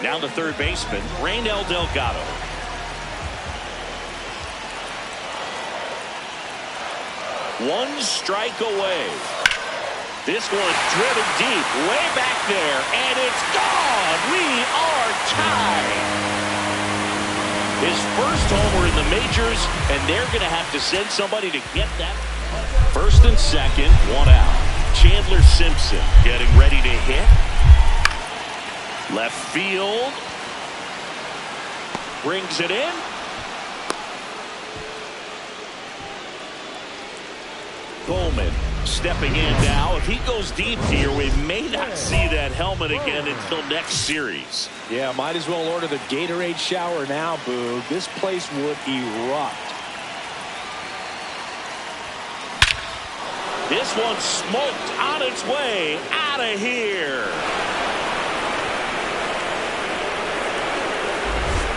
Speaker 2: Now the third baseman, Raynel Delgado. One strike away. This one driven deep, way back there, and it's gone. We are tied. His first homer in the majors, and they're going to have to send somebody to get that. First and second, one out. Chandler Simpson getting ready to hit. Left field. Brings it in. Bowman stepping in now. If he goes deep here, we may not see that helmet again until next series.
Speaker 3: Yeah, might as well order the Gatorade shower now, Boog. This place would erupt.
Speaker 2: This one smoked on its way out of here.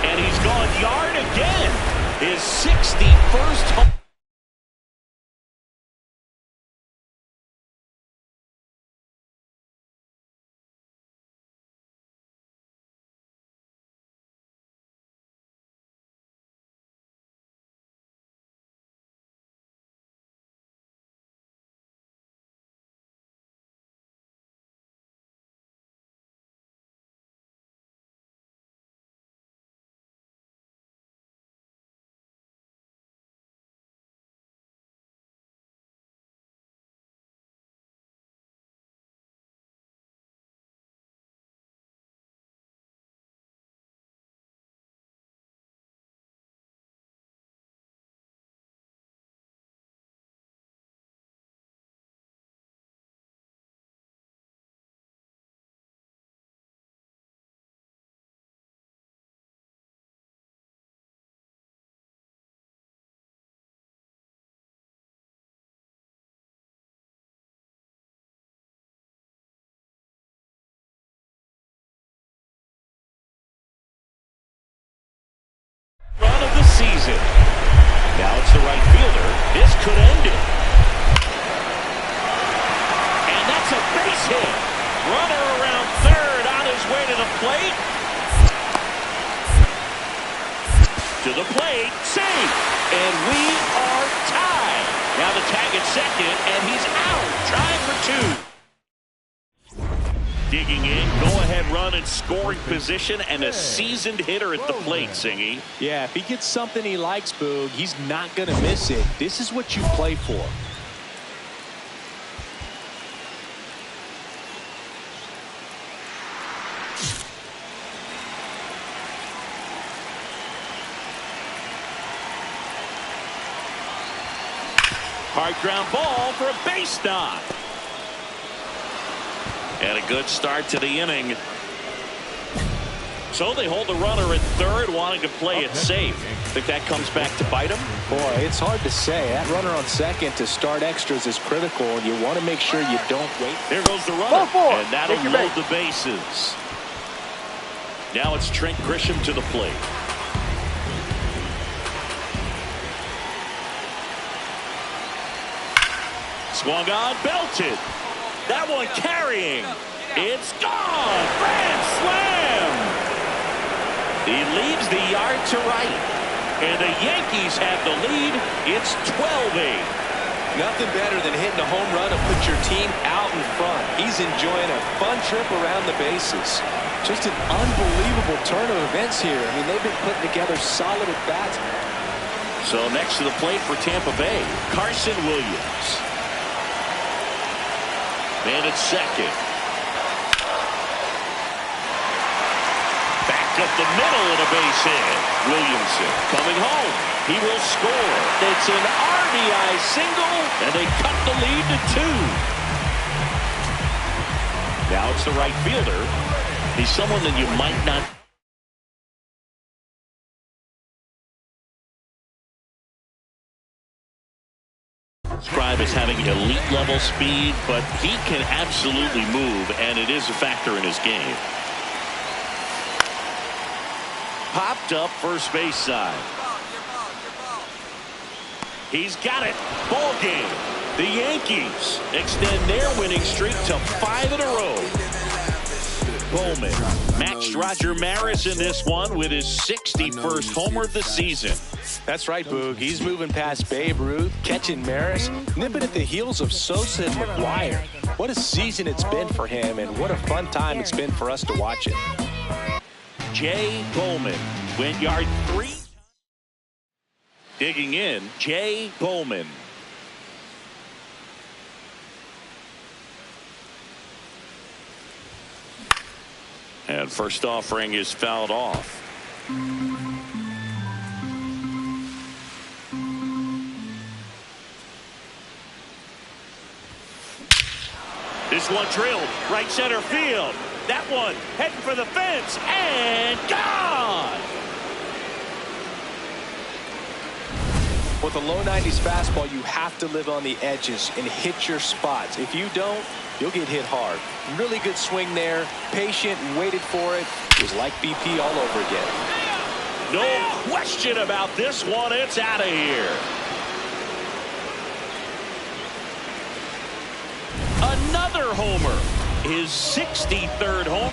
Speaker 2: And he's gone yard again. His 61st home. misses it. Now it's the right fielder. This could end it. And that's a base hit. Runner around third on his way to the plate. To the plate. Safe. And we are tied. Now the tag at second, and he's out. Trying for two. Digging in, go-ahead run in scoring position, and a seasoned hitter at the plate, Singy.
Speaker 3: Yeah, if he gets something he likes, Boog, he's not going to miss it. This is what you play for.
Speaker 2: Hard ground ball for a base knock. And a good start to the inning. So they hold the runner at third, wanting to play it safe. Think that comes back to bite him?
Speaker 3: Boy, it's hard to say. That runner on second to start extras is critical, and you want to make sure you don't wait.
Speaker 2: There goes the runner, and that'll load the bases. Now it's Trent Grisham to the plate. Swung on, belted. That one carrying. It's gone. Grand slam. He leaves the yard to right. And the Yankees have the lead. It's 12-8.
Speaker 3: Nothing better than hitting a home run to put your team out in front. He's enjoying a fun trip around the bases. Just an unbelievable turn of events here. I mean, they've been putting together solid at-bats.
Speaker 2: So next to the plate for Tampa Bay, Carson Williams. Man at second. Back up the middle and a base hit. Williamson coming home. He will score. It's an RBI single, and they cut the lead to 2. Now it's the right fielder. He's someone that you might not. Describe as having elite level speed, but he can absolutely move, and it is a factor in his game. Popped up first base side. He's got it. Ball game. The Yankees extend their winning streak to 5 in a row. Bowman matched Roger Maris in this one with his 61st homer of the season.
Speaker 3: That's right, Boog. He's moving past Babe Ruth, catching Maris, nipping at the heels of Sosa and McGuire. What a season it's been for him, and what a fun time it's been for us to watch it.
Speaker 2: Jay Bowman went yard 3. Digging in, Jay Bowman. And first offering is fouled off. This one drilled right center field. That one heading for the fence and gone.
Speaker 3: With a low 90s fastball, you have to live on the edges and hit your spots. If you don't, you'll get hit hard. Really good swing there. Patient and waited for it. It was like BP all over again.
Speaker 2: No question about this one. It's out of here. Another homer. His 63rd home.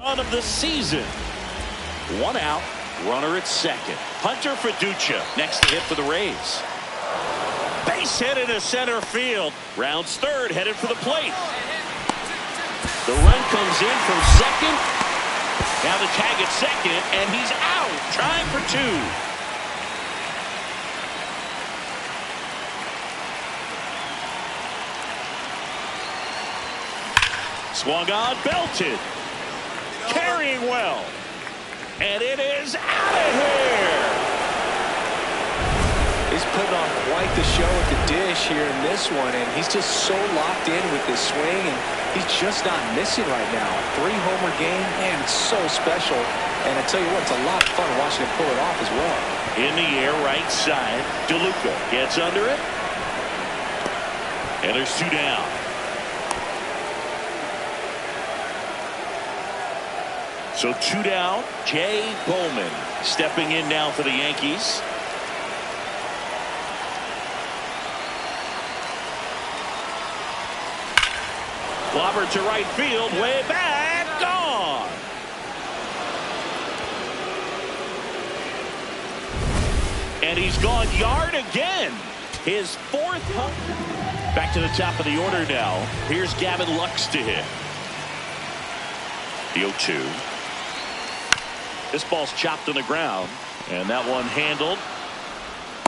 Speaker 2: Run of the season. 1 out, runner at second. Hunter Fiducia next to hit for the Rays. Base hit into center field. Rounds third, headed for the plate. The run comes in from second. Now the tag at second, and he's out, trying for 2. Swung on, belted. Carrying well. And it is out of here.
Speaker 3: He's putting on quite the show at the dish here in this one, and he's just so locked in with this swing, and he's just not missing right now. 3-homer game, man, it's so special. And I tell you what, it's a lot of fun watching him pull it off as well.
Speaker 2: In the air, right side. DeLuca gets under it. And there's 2 down. So 2 down. Jay Bowman stepping in now for the Yankees. Clobber to right field, way back, gone. And he's gone yard again. His 4th. Back to the top of the order now. Here's Gavin Lux to hit. The 0-2. This ball's chopped on the ground, and that one handled.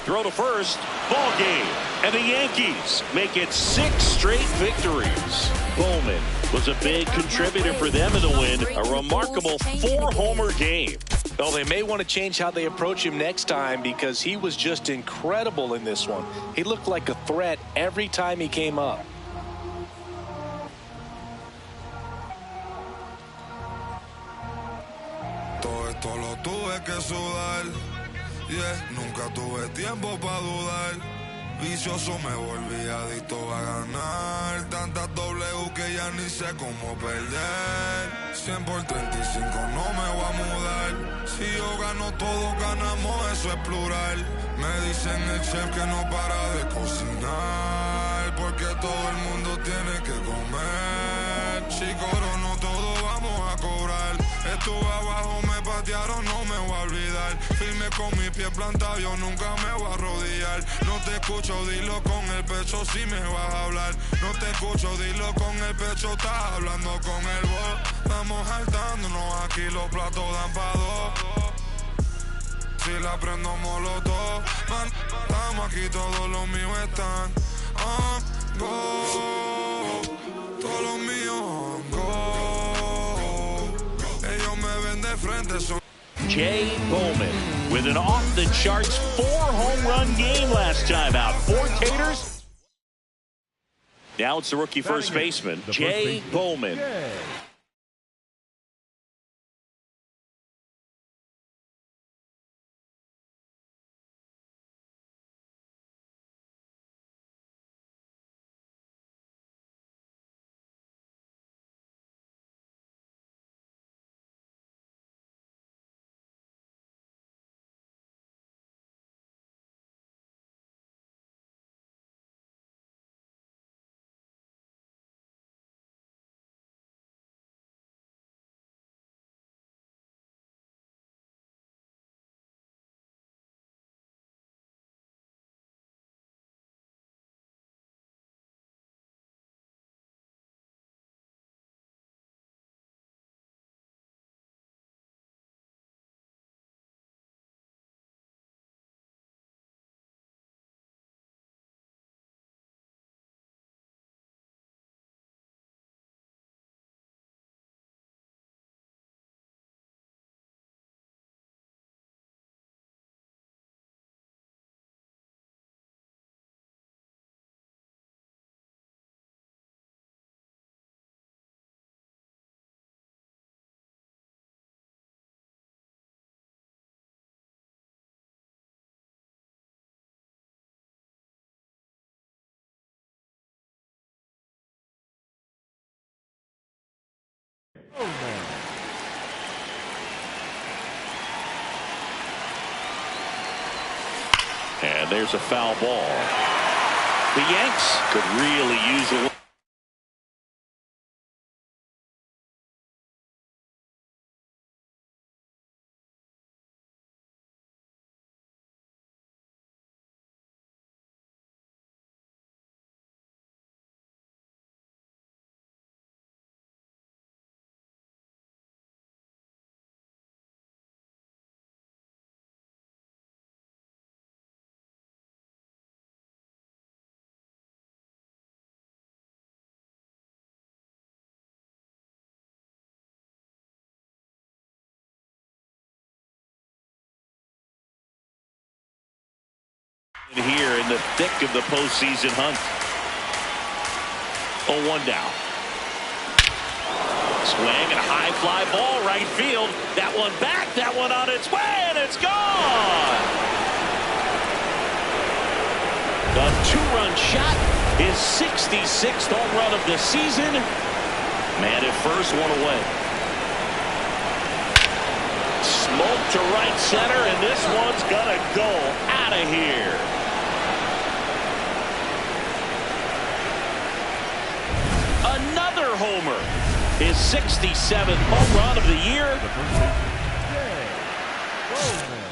Speaker 2: Throw to first. Ball game. And the Yankees make it 6 straight victories. Bowman was a big contributor for them in the win. A remarkable 4-homer game.
Speaker 3: Well, they may want to change how they approach him next time because he was just incredible in this one. He looked like a threat every time he came up.
Speaker 4: Todo esto lo tuve que sudar. Yeah, nunca tuve tiempo para dudar. Vicioso me volví adicto a ganar. Tantas W que ya ni sé cómo perder. 100 por 35 no me voy a mudar. Si yo gano todos ganamos, eso es plural. Me dicen el chef que no para de cocinar. Porque todo el mundo tiene que comer. Si corono todo vamos a cobrar. Estuve abajo, me patearon, no me voy a olvidar. Firme con mi pie plantado, yo nunca me voy a arrodillar. No te escucho, dilo con el pecho si me vas a hablar. No te escucho, dilo con el pecho, estás hablando con el voz. Estamos saltándonos aquí, los platos dan pa' 2. Si la prendo molotov, man, estamos aquí, todos los míos están on go. Todos los míos on go. Ellos me ven de frente, son.
Speaker 2: Jay Bowman with an off-the-charts 4-home run game last time out. 4 taters. Now it's the rookie first baseman, Jay Bowman. And there's a foul ball. The Yanks could really use a Here in the thick of the postseason hunt. 0-1 down. Swing and a high fly ball right field. That one back, that one on its way, and it's gone. The two-run shot, his 66th home run of the season. Man at first, one away. Smoke to right center, and this one's gonna go out of here. Another homer. His 67th home run of the year.
Speaker 1: The first baseman, Jay Bowman.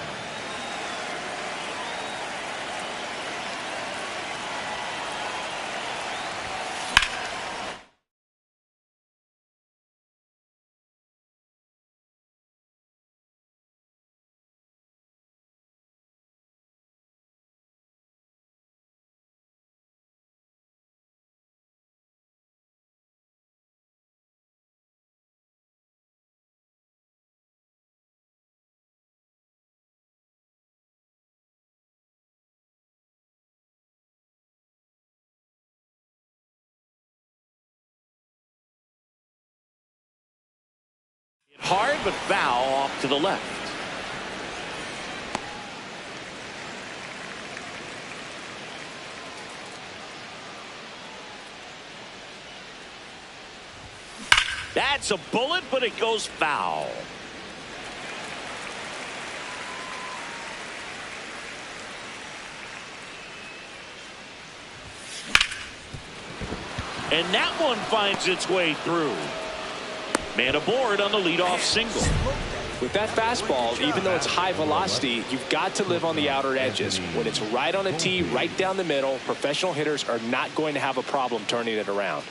Speaker 2: Hard but foul off to the left. That's a bullet, but it goes foul. And that one finds its way through. Man aboard on the leadoff single.
Speaker 3: With that fastball, even though it's high velocity, you've got to live on the outer edges. When it's right on a tee, right down the middle, professional hitters are not going to have a problem turning it around.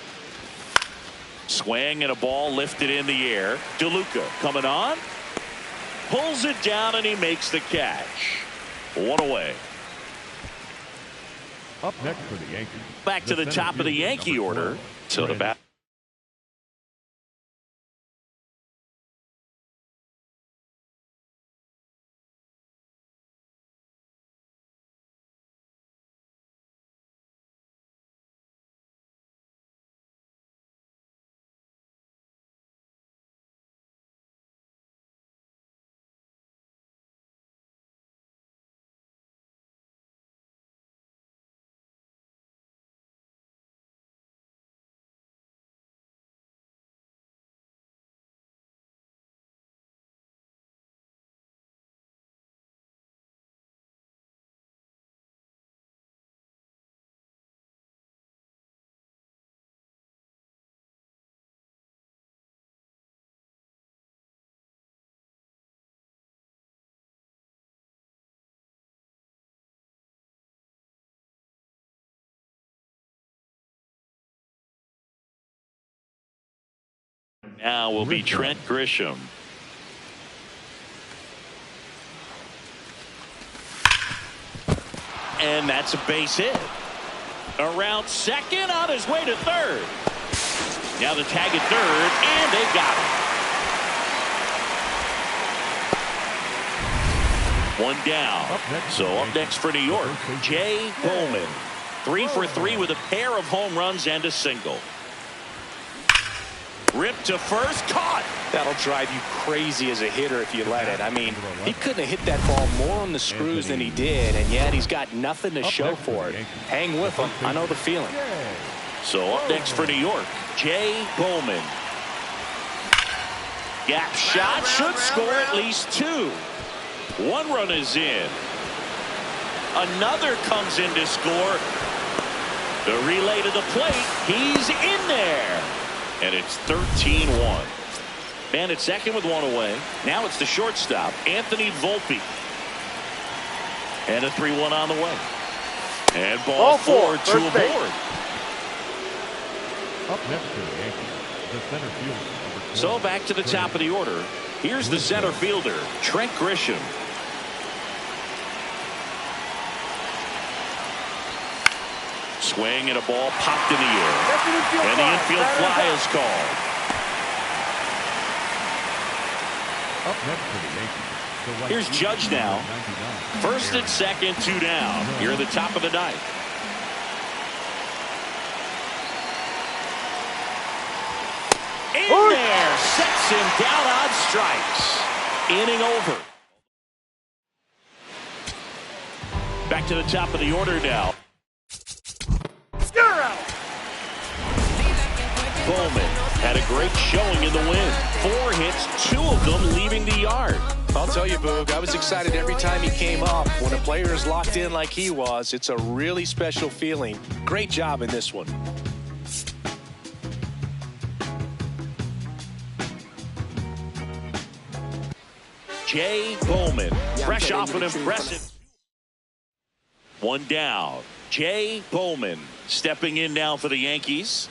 Speaker 2: Swing and a ball lifted in the air. DeLuca coming on. Pulls it down and he makes the catch. One away.
Speaker 1: Up next for the Yankees.
Speaker 2: Back to the top of the Yankee order. So the bat. Now will be Trent Grisham. And that's a base hit. Around second, on his way to third. Now the tag at third, and they got him. One down. So up next for New York, Jay Bowman. 3 for 3 with a pair of home runs and a single. Ripped to first, caught.
Speaker 3: That'll drive you crazy as a hitter if you let it. I mean, he couldn't have hit that ball more on the screws than he did, and yet he's got nothing to show for it. Hang with him. I know the feeling.
Speaker 2: So up next for New York, Jay Bowman. Gap shot, should score at least 2. 1 run is in. Another comes in to score. The relay to the plate. He's in there. And it's 13-1. Man at second with 1 away. Now it's the shortstop, Anthony Volpe. And a 3-1 on the way. And ball 4, 2 aboard.
Speaker 1: Up next for the Yankees, the center fielder.
Speaker 2: So back to the top of the order. Here's the center fielder, Trent Grisham. Swing and a ball popped in the air. And the infield fly is called.
Speaker 1: Up next for the Yankees,
Speaker 2: Here's Judge now. First and second, 2 down. Here at the top of the ninth. In there, sets him down on strikes. Inning over. Back to the top of the order now. Bowman had a great showing in the win. 4 hits, 2 of them leaving the yard.
Speaker 3: I'll tell you, Boog, I was excited every time he came up. When a player is locked in like he was, it's a really special feeling. Great job in this one.
Speaker 2: Jay Bowman, fresh off an impressive. 1 down. Jay Bowman stepping in now for the Yankees.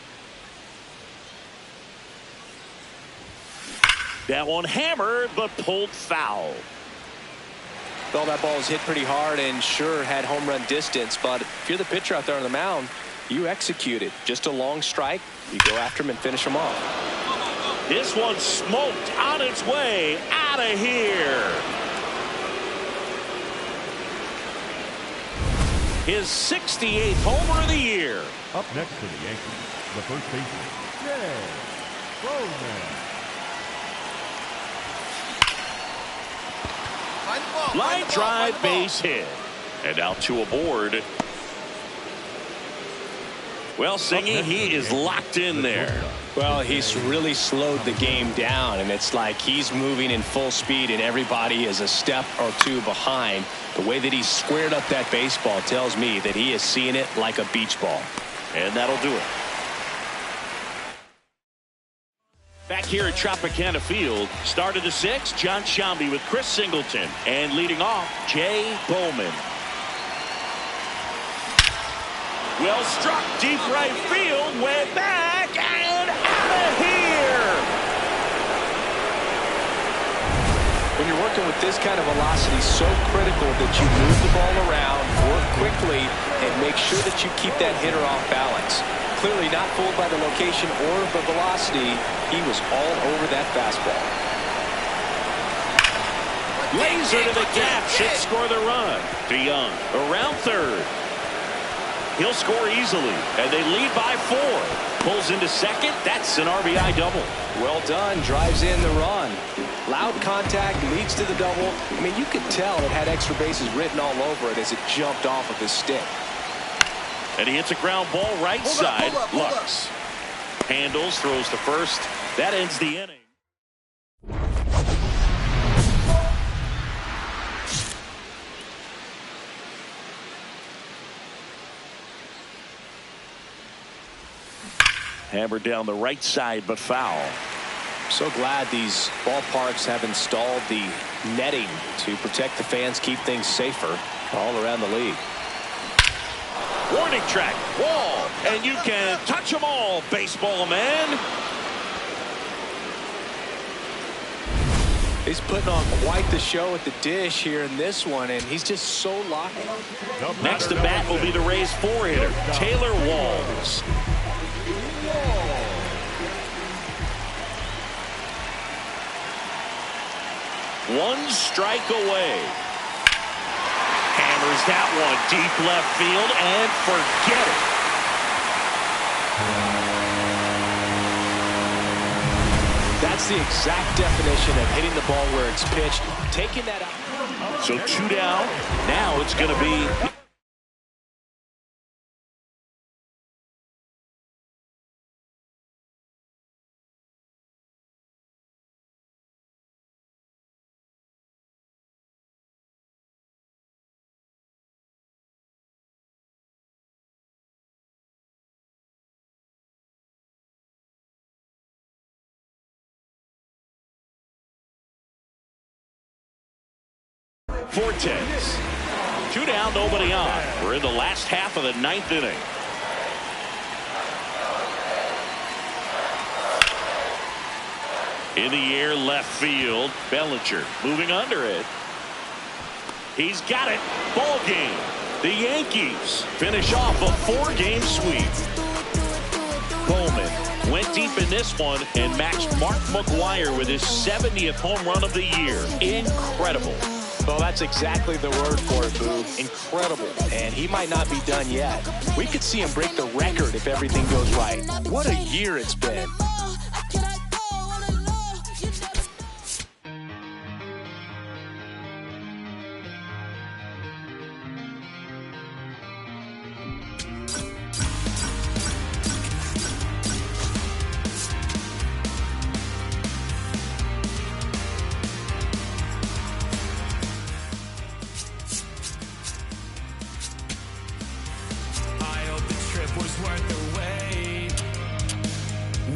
Speaker 2: That one hammered, but pulled foul.
Speaker 3: Well, that ball was hit pretty hard and sure had home run distance, but if you're the pitcher out there on the mound, you execute it. Just a long strike, you go after him and finish him off.
Speaker 2: This one smoked on its way out of here. His 68th homer of the year.
Speaker 1: Up next for the Yankees, the first baseman, Jay Bowman.
Speaker 2: Line drive, base hit. And now 2 aboard. Well, Singy, he is locked in there.
Speaker 3: Well, he's really slowed the game down, and it's like he's moving in full speed, and everybody is a step or 2 behind. The way that he squared up that baseball tells me that he is seeing it like a beach ball.
Speaker 2: And that'll do it. Back here at Tropicana Field, start of the 6th, John Sciambi with Chris Singleton. And leading off, Jay Bowman. Well struck, deep right field, way back, and out of here!
Speaker 3: When you're working with this kind of velocity, so critical that you move the ball around, work quickly, and make sure that you keep that hitter off balance. Clearly not fooled by the location or the velocity. He was all over that fastball.
Speaker 2: Laser to the gap, should score the run. DeYoung around third. He'll score easily, and they lead by 4. Pulls into second. That's an RBI double.
Speaker 3: Well done. Drives in the run. Loud contact, leads to the double. I mean, you could tell it had extra bases written all over it as it jumped off of his stick.
Speaker 2: And he hits a ground ball right side. Lux handles, throws to first. That ends the inning. Hammered down the right side, but foul.
Speaker 3: So glad these ballparks have installed the netting to protect the fans, keep things safer all around the league.
Speaker 2: Warning track, wall, and you can touch them all, baseball man.
Speaker 3: He's putting on quite the show at the dish here in this one, and he's just so locked.
Speaker 2: Next to bat will be the Rays 4-hitter, Taylor Walls. One strike away. Hammers that one deep left field and forget it.
Speaker 3: That's the exact definition of hitting the ball where it's pitched, taking that out.
Speaker 2: So 2 down. Now it's going to be Fortes. 2 down, nobody on. We're in the last half of the 9th inning. In the air, left field. Bellinger moving under it. He's got it. Ball game. The Yankees finish off a 4-game sweep. Bowman went deep up in this one and matched Mark McGwire with his 70th home run of the year. Incredible.
Speaker 3: Well, that's exactly the word for it, Boog. Incredible. And he might not be done yet. We could see him break the record if everything goes right. What a year it's been.
Speaker 7: Was worth the wait.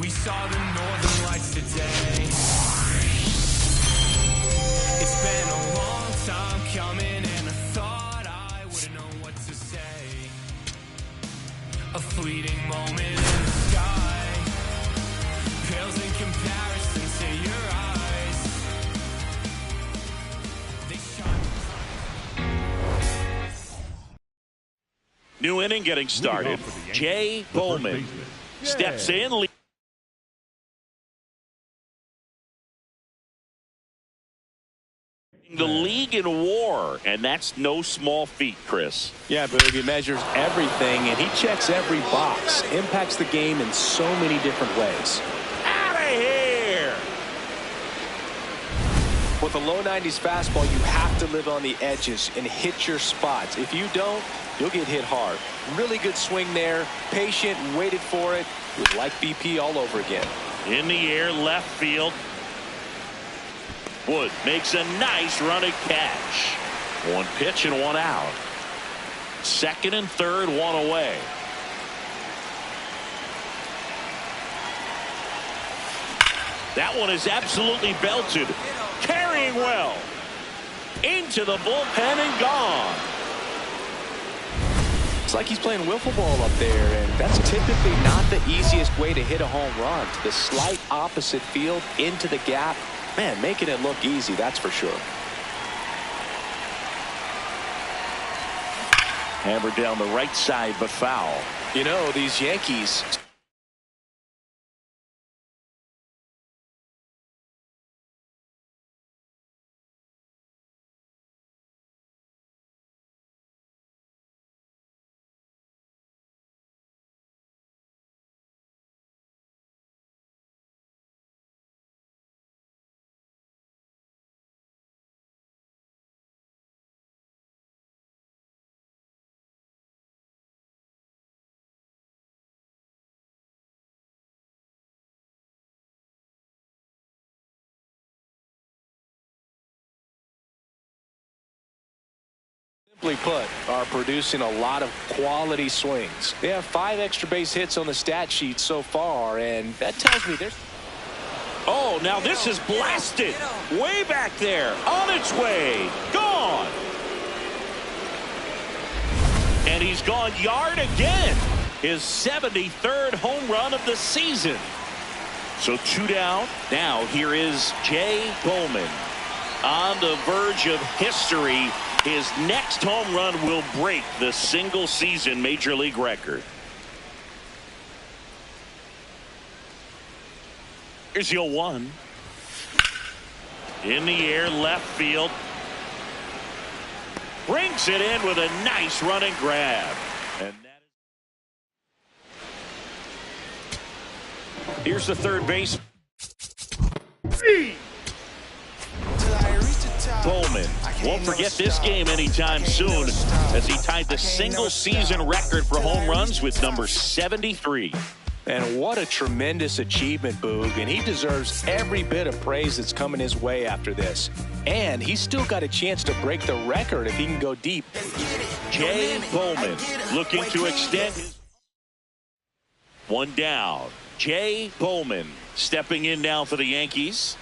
Speaker 7: We saw the northern lights today. It's been a long time coming, and I thought I wouldn't know what to say. A fleeting moment in the sky pales in comparison to your eyes. They shine.
Speaker 2: New inning getting started. Jay Bowman steps in. The league in WAR, and that's no small feat, Chris.
Speaker 3: Yeah, Boog, he measures everything, and he checks every box. Impacts the game in so many different ways.
Speaker 2: Out of here!
Speaker 3: With a low 90s fastball, you have to live on the edges and hit your spots. If you don't, you'll get hit hard. Really good swing there. Patient, waited for it. It was like BP all over again.
Speaker 2: In the air, left field. Wood makes a nice running catch. One pitch and one out. Second and third, one away. That one is absolutely belted. Carrying well. Into the bullpen and gone.
Speaker 3: It's like he's playing wiffle ball up there, and that's typically not the easiest way to hit a home run. To the slight opposite field, into the gap. Man, making it look easy, that's for sure.
Speaker 2: Hammered down the right side, but foul.
Speaker 3: You know, these Yankees... Simply put, are producing a lot of quality swings. They have 5 extra base hits on the stat sheet so far, and that tells me there's...
Speaker 2: Oh, now this is blasted. Way back there. On its way. Gone. And he's gone yard again. His 73rd home run of the season. So 2 down. Now here is Jay Bowman on the verge of history. His next home run will break the single-season Major League record. Here's your 1. In the air, left field. Brings it in with a nice running grab. And that is... Here's the third base. Bowman won't forget this game anytime soon as he tied the single-season record for home runs with number 73.
Speaker 3: And what a tremendous achievement, Boog. And he deserves every bit of praise that's coming his way after this. And he's still got a chance to break the record if he can go deep.
Speaker 2: Jay Bowman looking to extend his... 1 down. Jay Bowman stepping in now for the Yankees.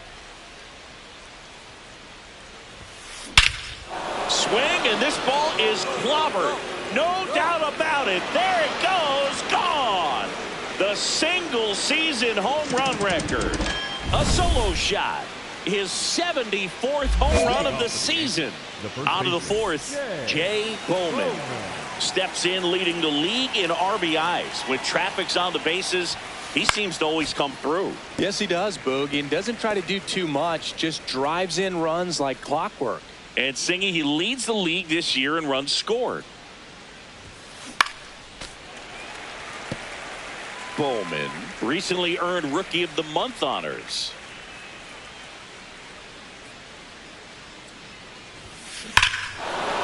Speaker 2: Swing, and this ball is clobbered. No doubt about it. There it goes. Gone. The single-season home run record. A solo shot. His 74th home run of the season. Out of the 4th, Jay Bowman steps in, leading the league in RBIs. When traffic's on the bases, he seems to always come through.
Speaker 3: Yes, he does, Boog, and doesn't try to do too much, just drives in runs like clockwork.
Speaker 2: And Singy, he leads the league this year in runs scored. Bowman recently earned Rookie of the Month honors.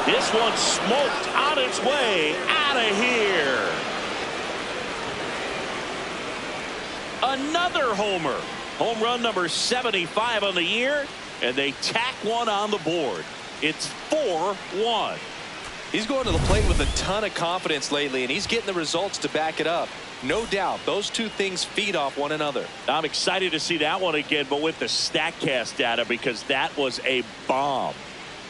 Speaker 2: This one smoked on its way out of here. Another homer. Home run number 75 on the year, and they tack one on the board. It's 4-1.
Speaker 3: He's going to the plate with a ton of confidence lately, and he's getting the results to back it up. No doubt, those two things feed off one another.
Speaker 2: I'm excited to see that one again, but with the StatCast data, because that was a bomb.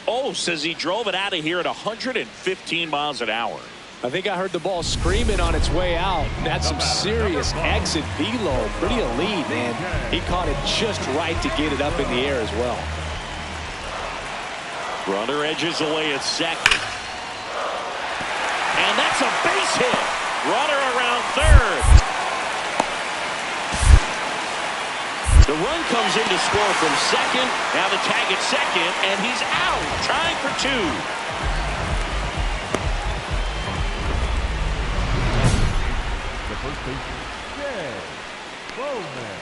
Speaker 2: Oh, says he drove it out of here at 115 miles an hour.
Speaker 3: I think I heard the ball screaming on its way out. That's some serious exit velo. Pretty elite, man. He caught it just right to get it up in the air as well.
Speaker 2: Runner edges away at second. And that's a base hit. Runner around third. The run comes in to score from second. Now the tag at second, and he's out, trying for two.
Speaker 1: The first baseman, Jay Bowman.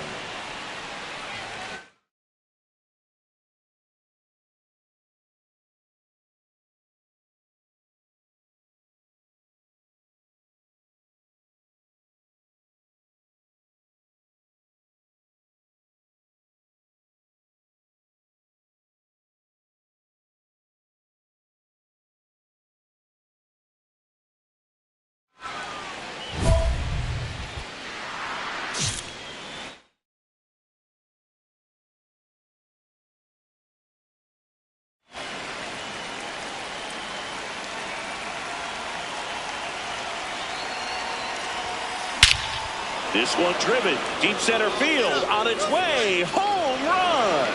Speaker 2: This one driven deep center field, on its way, home run.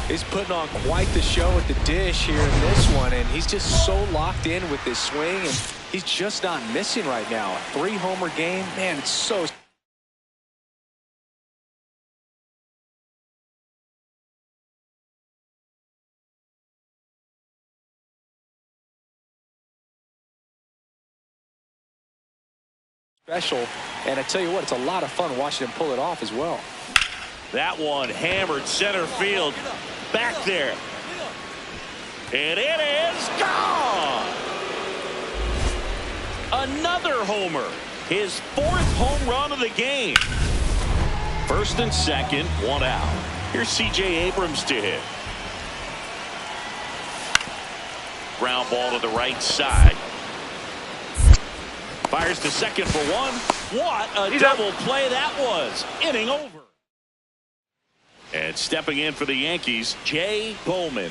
Speaker 3: He's putting on quite the show at the dish here in this one, and he's just so locked in with this swing, and he's just not missing right now. A 3-homer game, man, it's so special, and I tell you what, it's a lot of fun watching him pull it off as well.
Speaker 2: That one hammered center field, back there, and it is gone. Another homer, his 4th home run of the game. First and second, one out. Here's C.J. Abrams to hit. Ground ball to the right side. Fires to second for one. What a double play that was. Inning over. And stepping in for the Yankees, Jay Bowman.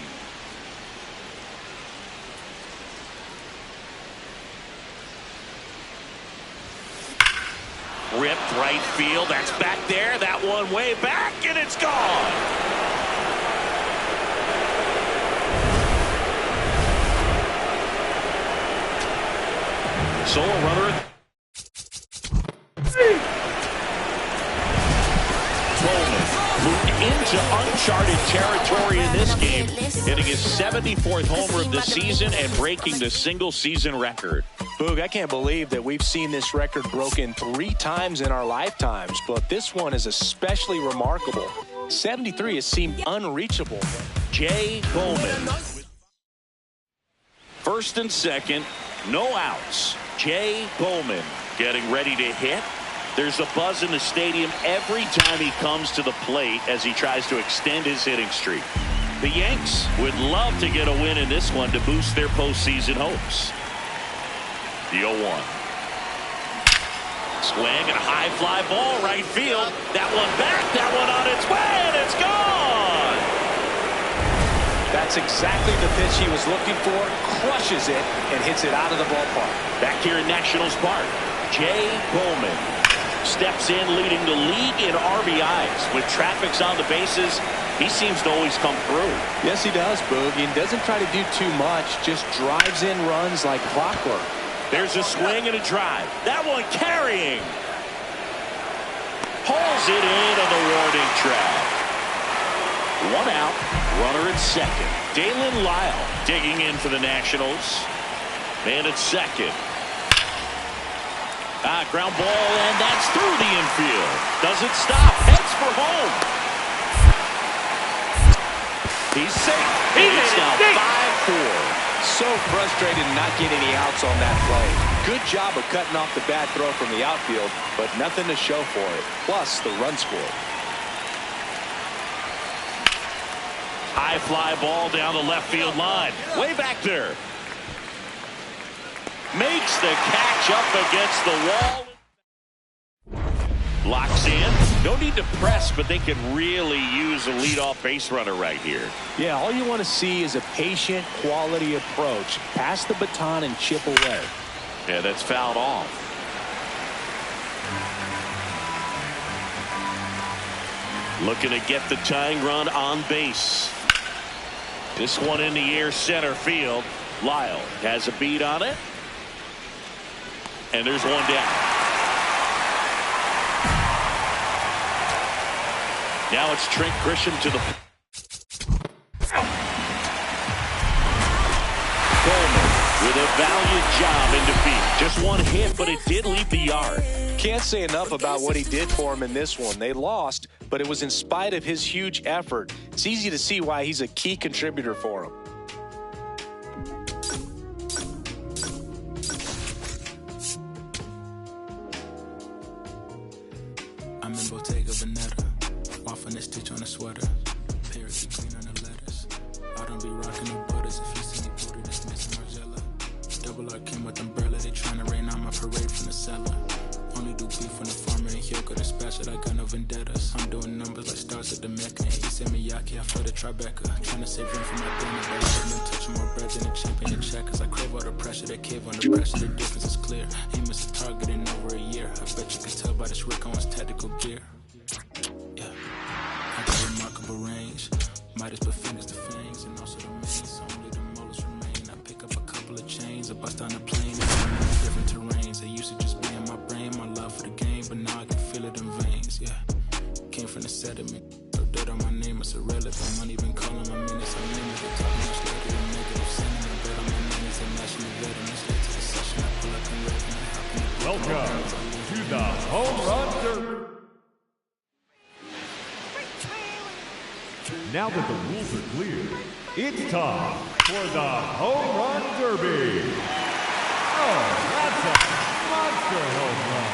Speaker 2: Ripped right field. That's back there. That one way back, and it's gone. Solo runner. Bowman moved into uncharted territory in this game, hitting his 74th homer of the season and breaking the single-season record.
Speaker 3: Boog, I can't believe that we've seen this record broken 3 times in our lifetimes, but this one is especially remarkable. 73 has seemed unreachable.
Speaker 2: Jay Bowman. First and second, no outs. Jay Bowman getting ready to hit. There's a buzz in the stadium every time he comes to the plate as he tries to extend his hitting streak. The Yanks would love to get a win in this one to boost their postseason hopes. The 0-1. Swing and a high fly ball right field. That one back, that one on its way, and it's gone.
Speaker 3: That's exactly the pitch he was looking for. Crushes it and hits it out of the ballpark.
Speaker 2: Back here in Nationals Park, Jay Bowman steps in, leading the league in RBIs. With traffic's on the bases, he seems to always come through.
Speaker 3: Yes, he does, Boog. He doesn't try to do too much, just drives in runs like clockwork.
Speaker 2: There's a swing and a drive. That one carrying. Pulls it in on the warning track. One out, runner at second. Dalen Lyle digging in for the Nationals. Man at second. Ground ball, and that's through the infield. Doesn't stop. Heads for home. He's safe. It's now 5-4.
Speaker 3: So frustrated not getting any outs on that play. Good job of cutting off the bad throw from the outfield, but nothing to show for it. Plus the run scored.
Speaker 2: High fly ball down the left field line. Way back there. Makes the catch up against the wall. Locks in. No need to press, but they can really use a leadoff base runner right here.
Speaker 3: Yeah, all you want to see is a patient, quality approach. Pass the baton and chip away.
Speaker 2: Yeah, that's fouled off. Looking to get the tying run on base. This one in the air center field. Lyle has a beat on it. And there's one down. Now it's Trent Grisham to the Coleman with a valiant job in defeat. Just one hit, but it did leave the yard.
Speaker 3: Can't say enough about what he did for him in this one. They lost, but it was in spite of his huge effort. It's easy to see why he's a key contributor for him.
Speaker 8: I'm in Bottega Veneta. Off on this stitch on a sweater. Paris clean on the letters. I don't be rocking no butters. If you see me booty, this missing Margiela. Double R came with umbrella. They tryna rain on my parade from the cellar. Only do beef when the farmer and Hyoko dispatch it. I got no vendettas. I'm doing numbers like stars at the Mecca. And he said Miyake, I feel the Tribeca. Tryna save room for my dinner, but I've been touching more bread than a champion in check. Cause I crave all the pressure, they cave on the pressure. The difference is clear. Ain't missed a target in over a year. I bet you can tell by this Rick Owens tactical gear. Yeah, I got remarkable range. Midas put fingers to fangs, and also the mains. Only the molars remain. I pick up a couple of chains. I bust on a plane. It's in different terrains. It used to just be in my brain, my love for the game, but now I can feel it in veins. Yeah, came from the sediment. So dirt on my name, it's irrelevant. I'm not even calling my minutes. I'm limited. Talk much later than negative sentiment. Bet on my minutes and national veteran. Straight to the session. I pull up and rev and I hop in the
Speaker 1: Welcome to the Home Run Derby. Now that the rules are clear, it's time for the Home Run Derby. Oh, that's a monster home run.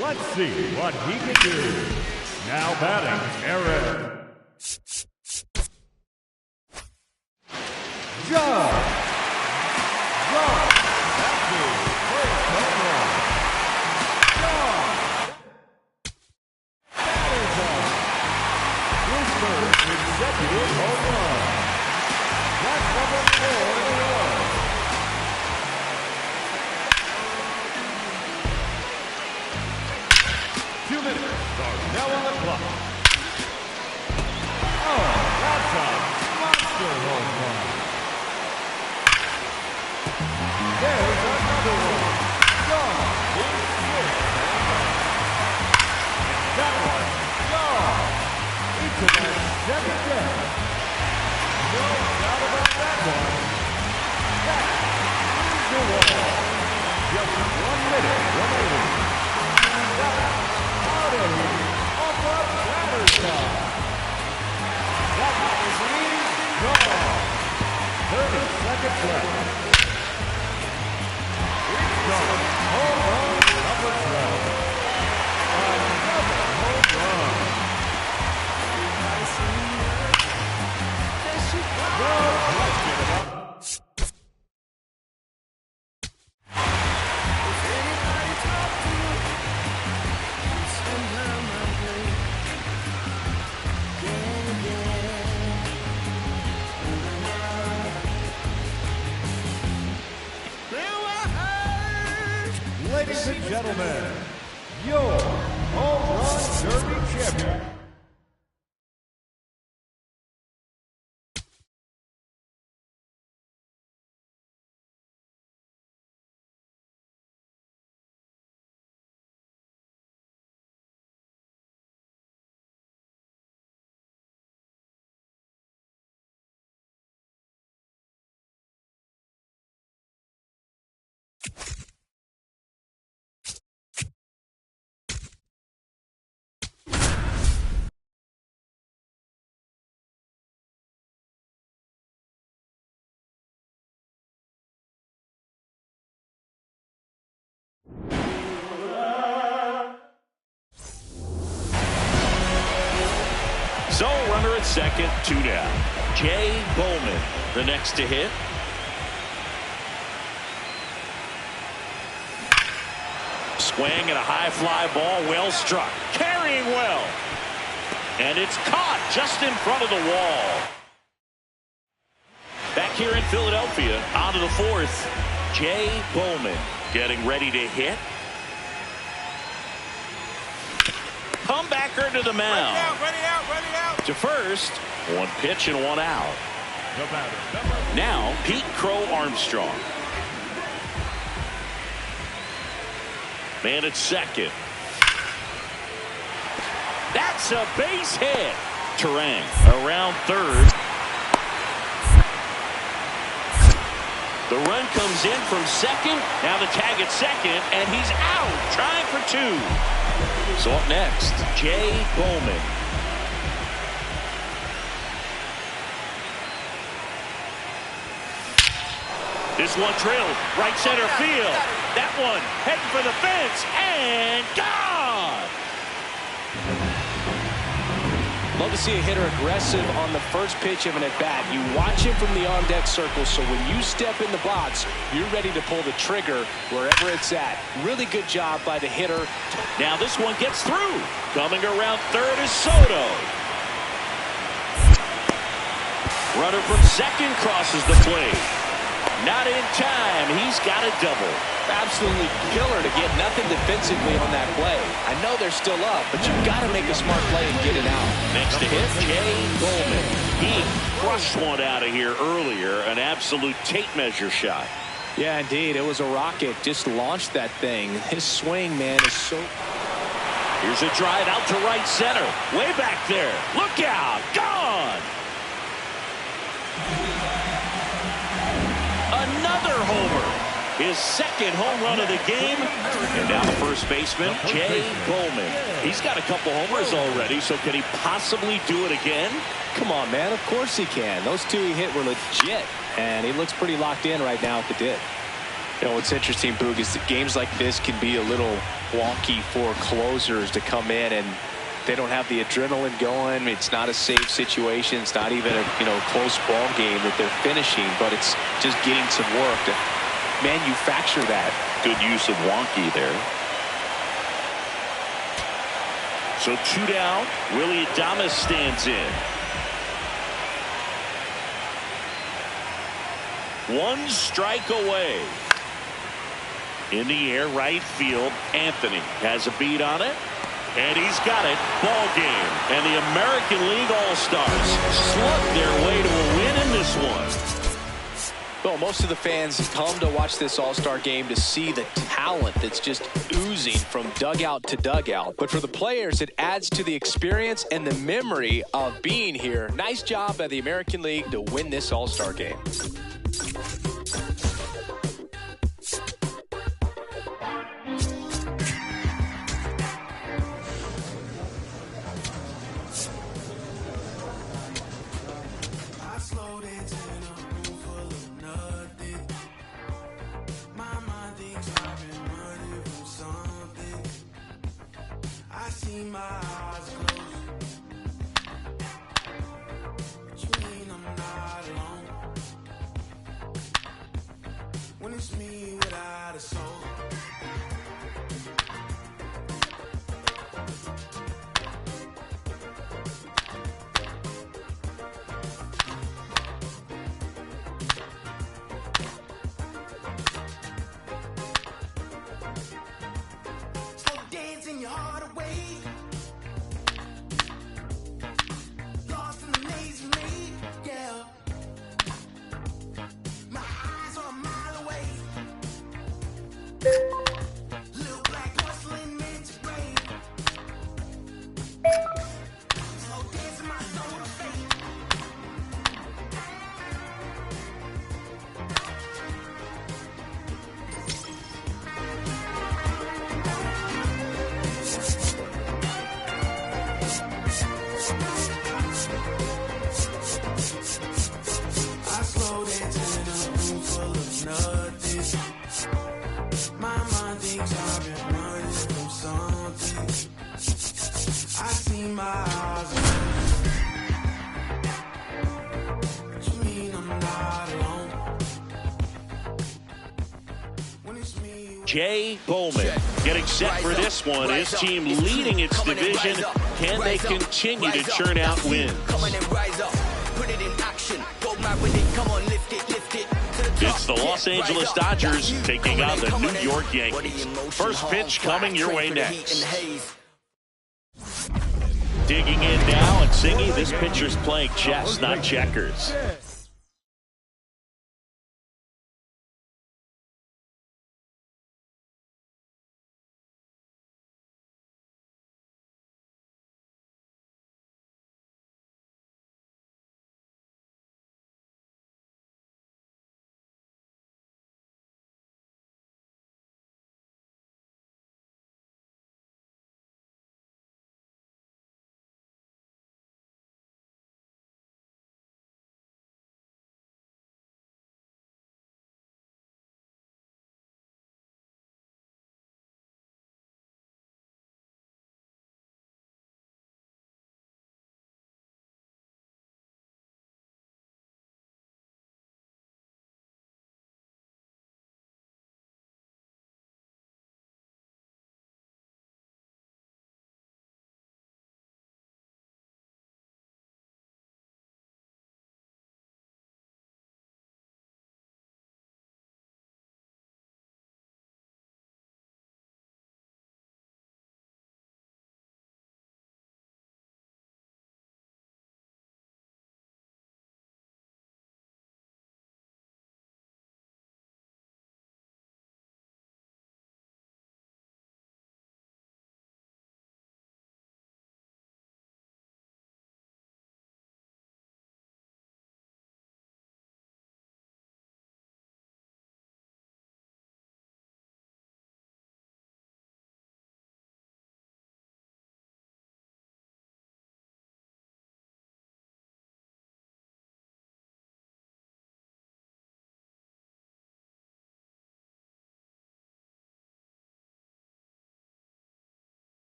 Speaker 1: Let's see what he can do. Now batting, Eric Judge. That's his first home run. Judge. That is a now on the clock. Oh, that's a monster home run. There's another one. Gone. That one. Gone. Into that second deck. No doubt about that one. That is the wall. Just 1 minute remaining. That out of here off the batter's box. That is gone. 30 seconds left. It's gone. Home run number 12. Another home run. No question about it. Ladies and gentlemen, your Home Run Derby champion.
Speaker 2: So, runner at second, 2 down. Jay Bowman, the next to hit. Swing and a high fly ball, well struck. Carrying well. And it's caught just in front of the wall. Back here in Philadelphia, on to the fourth. Jay Bowman getting ready to hit. Comebacker to the mound.
Speaker 4: Ready out.
Speaker 2: To first, 1 pitch and 1 out.
Speaker 1: No batter.
Speaker 2: Now, Pete Crow Armstrong. Man at second. That's a base hit. Turang around third. The run comes in from second. Now the tag at second, and he's out, trying for 2. So up next, Jay Bowman. This one drilled right center field. That one heading for the fence and gone.
Speaker 3: Love to see a hitter aggressive on the first pitch of an at-bat. You watch him from the on-deck circle, so when you step in the box, you're ready to pull the trigger wherever it's at. Really good job by the hitter.
Speaker 2: Now this one gets through. Coming around third is Soto. Runner from second crosses the plate. Not in time. He's got a double.
Speaker 3: Absolutely killer to get nothing defensively on that play. I know they're still up, but you've got to make a smart play and get it out.
Speaker 2: Next to hit, Jay Bowman. He crushed one out of here earlier. An absolute tape measure shot.
Speaker 3: Yeah, indeed. It was a rocket. Just launched that thing. His swing, man, is so...
Speaker 2: Here's a drive out to right center. Way back there. Look out. Gone. Another homer. His second home run of the game. And now the first baseman, Jay Bowman. He's got a couple homers already, so can he possibly do it again?
Speaker 3: Come on, man. Of course he can. Those 2 he hit were legit. And he looks pretty locked in right now at the dip. You know, what's interesting, Boog, is that games like this can be a little wonky for closers to come in, and they don't have the adrenaline going. It's not a safe situation. It's not even a close ball game that they're finishing, but it's just getting some work to manufacture that.
Speaker 2: Good use of wonky there. So 2 down. Willy Adames stands in. 1 strike away. In the air, right field. Anthony has a beat on it. And he's got it. Ball game. And the American League All-Stars slug their way to a win in this one.
Speaker 3: Well, most of the fans come to watch this All-Star game to see the talent that's just oozing from dugout to dugout. But for the players, it adds to the experience and the memory of being here. Nice job by the American League to win this All-Star game.
Speaker 4: My eyes closed. What you mean I'm not alone? When it's me without a soul. So dancing your heart away.
Speaker 2: Jay Bowman getting set for this one. His team leading its division. Can they continue to churn out wins? It's the Los Angeles Dodgers taking on the New York Yankees. First pitch coming your way next. Digging in now and singing, this pitcher's playing chess, not checkers.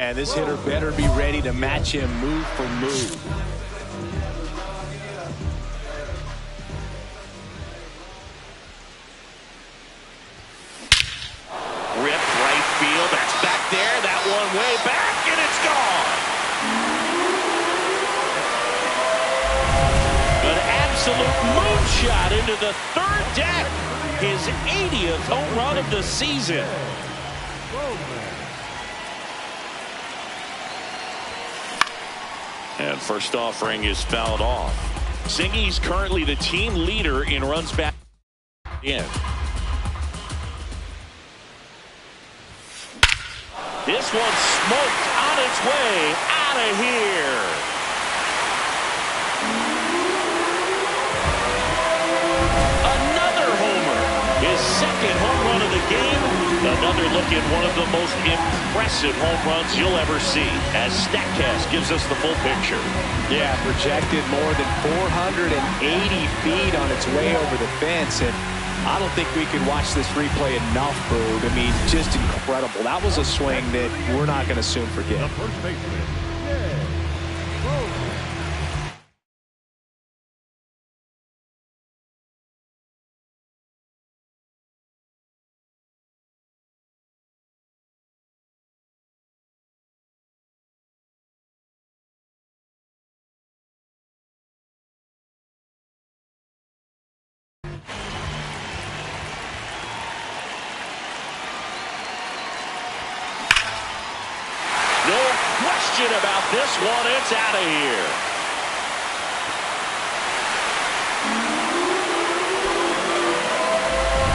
Speaker 3: And this hitter better be ready to match him move for move.
Speaker 2: Rip right field. That's back there. That one way back, and it's gone. An absolute moonshot into the third deck. His 80th home run of the season. And first offering is fouled off. Zingy's currently the team leader in runs back in. This one smoked on its way out of here. Another homer. His second home run of the game. Another look at one of the most impressive home runs you'll ever see, as StatCast gives us the full picture.
Speaker 3: Yeah, projected more than 480 feet on its way over the fence, and I don't think we could watch this replay enough, Boog. I mean, just incredible. That was a swing that we're not going to soon forget.
Speaker 1: The first baseman, Jay Bowman.
Speaker 2: No question about this one. It's out of here.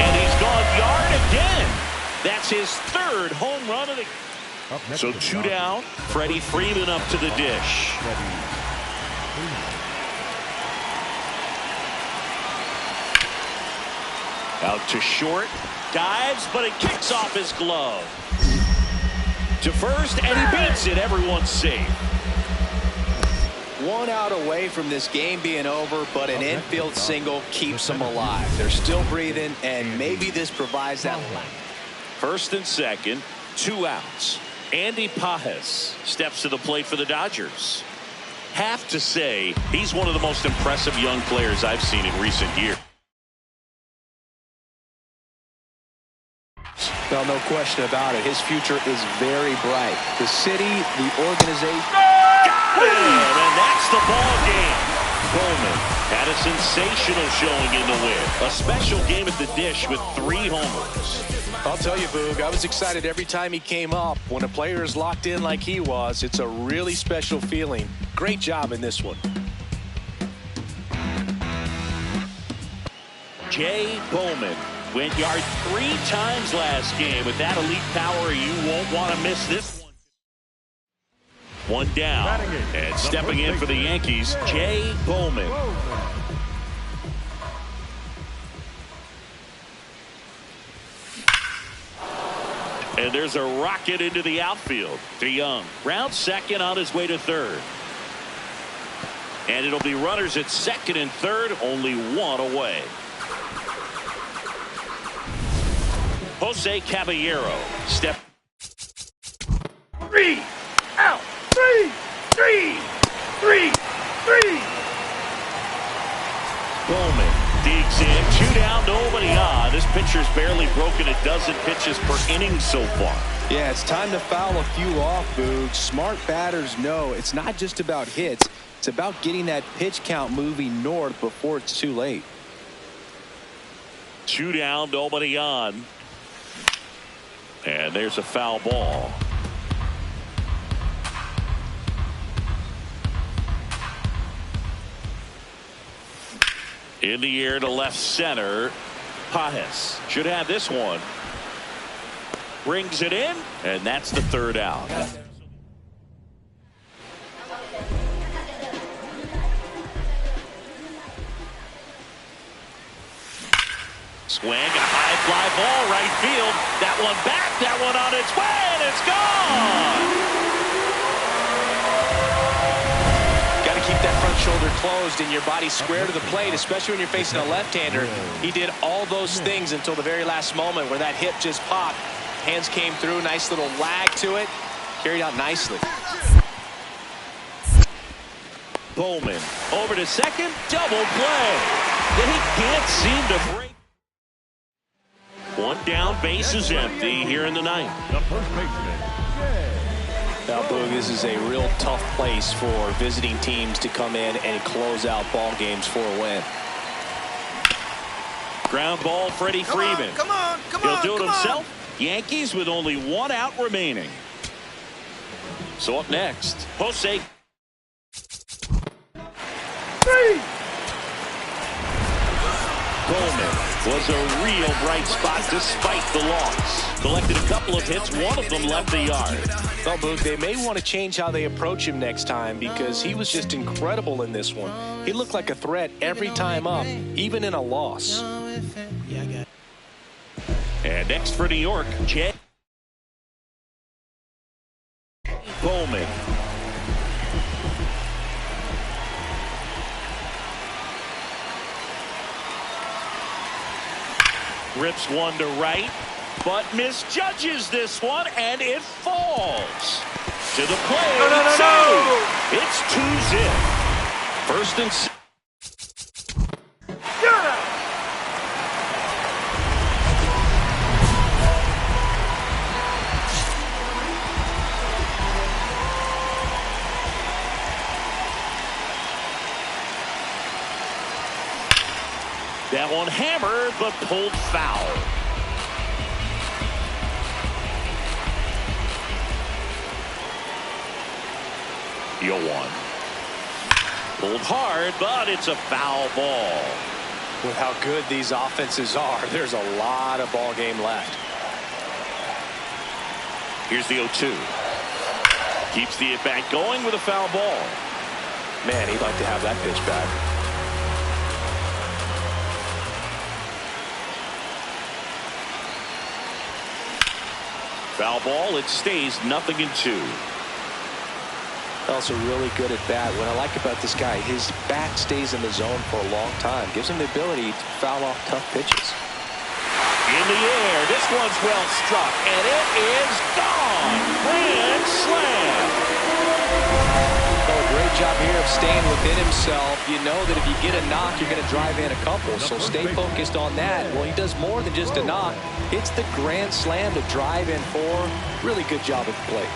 Speaker 2: And he's gone yard again. That's his third home run of the game. So two down. Freddie Freeman up to the dish. Out to short. Dives, but it kicks off his glove. To first, and he beats it. Everyone's safe.
Speaker 3: One out away from this game being over, but an infield single keeps them alive. They're still breathing, and maybe this provides that line.
Speaker 2: First and second, 2 outs. Andy Pages steps to the plate for the Dodgers. Have to say, he's one of the most impressive young players I've seen in recent years.
Speaker 3: Well, no question about it. His future is very bright. The city, the organization.
Speaker 2: Got it! And that's the ball game. Bowman had a sensational showing in the win. A special game at the dish with 3 homers.
Speaker 3: I'll tell you, Boog, I was excited every time he came up. When a player is locked in like he was, it's a really special feeling. Great job in this one.
Speaker 2: Jay Bowman went yard 3 times last game. With that elite power, you won't want to miss this one. One down, and stepping in for the Yankees, Jay Bowman. And there's a rocket into the outfield. DeYoung rounds second on his way to third. And it'll be runners at second and third, only 1 away. Jose Caballero step.
Speaker 5: 3 out. 3.
Speaker 2: Bowman digs in. 2 down, nobody on. This pitcher's barely broken a dozen pitches per inning so far.
Speaker 3: Yeah, it's time to foul a few off, Boog. Smart batters know it's not just about hits. It's about getting that pitch count moving north before it's too late.
Speaker 2: 2 down, nobody on. And there's a foul ball. In the air to left center. Pages should have this one. Brings it in, and that's the 3rd out. Swing, a high fly ball, right field. That one back, that one on its way, and it's gone!
Speaker 3: Got to keep that front shoulder closed and your body square to the plate, especially when you're facing a left-hander. He did all those things until the very last moment where that hip just popped. Hands came through, nice little lag to it. Carried out nicely.
Speaker 2: Bowman over to second, double play. They can't seem to break. One down, base is empty here in the ninth.
Speaker 1: The first baseman, Jay.
Speaker 3: Now, Boog, this is a real tough place for visiting teams to come in and close out ball games for a win.
Speaker 2: Ground ball, Freddie Freeman.
Speaker 4: Come on,
Speaker 2: He'll do it himself. Yankees with only one out remaining. So up next, Jose. Coleman was a real bright spot despite the loss. Collected a couple of hits, one of them left the yard.
Speaker 3: Well, Boog, they may want to change how they approach him next time because he was just incredible in this one. He looked like a threat every time up, even in a loss.
Speaker 2: And next for New York, Jay Bowman. Rips one to right, but misjudges this one, and it falls. To the plate. No. It's 2-zip. First and second. That one hammered, but pulled foul. Yoan. Pulled hard, but it's a foul ball.
Speaker 3: With how good these offenses are, there's a lot of ball game left.
Speaker 2: Here's the 0-2. Keeps the at-bat going with a foul ball.
Speaker 3: Man, he'd like to have that pitch back.
Speaker 2: Foul ball, it stays 0-2.
Speaker 3: Also really good at bat. What I like about this guy, his bat stays in the zone for a long time. Gives him the ability to foul off tough pitches.
Speaker 2: In the air, this one's well struck, and it is gone. Grand slam.
Speaker 3: Oh, a great job here of staying within himself. You know that if you get a knock, you're going to drive in a couple. So stay focused on that. Well, he does more than just a knock. Hits the grand slam to drive in 4. Really good job at the plate.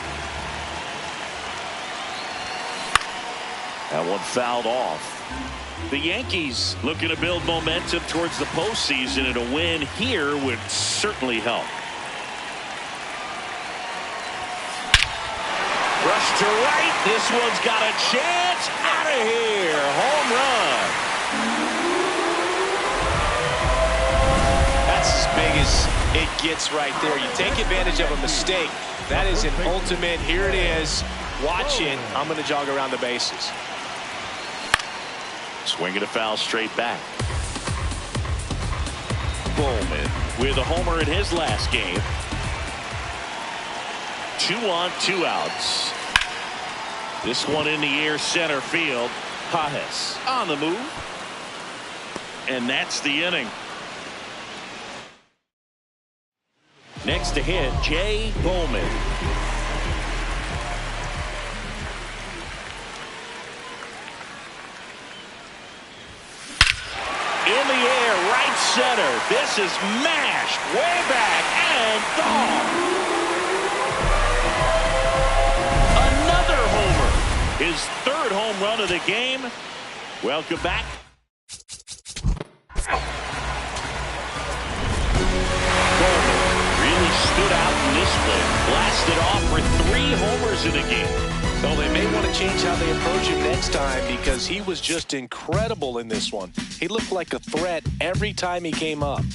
Speaker 2: That one fouled off. The Yankees looking to build momentum towards the postseason, and a win here would certainly help. Rush to right. This one's got a chance. Out of here. Home run.
Speaker 3: That's as big as it gets right there. You take advantage of a mistake. That is an ultimate. Here it is. Watch it. I'm going to jog around the bases.
Speaker 2: Swinging a foul straight back. Bowman with a homer in his last game. 2 on, 2 outs. This one in the air, center field. Pages on the move. And that's the inning. Next to hit, Jay Bowman. In the air, right center. This is mashed way back and gone. Another homer. His 3rd home run of the game. Welcome back. Bowman really stood out in this one. Blasted off for 3 homers in the game.
Speaker 3: Well, they may want to change how they approach him next time because he was just incredible in this one. He looked like a threat every time he came up.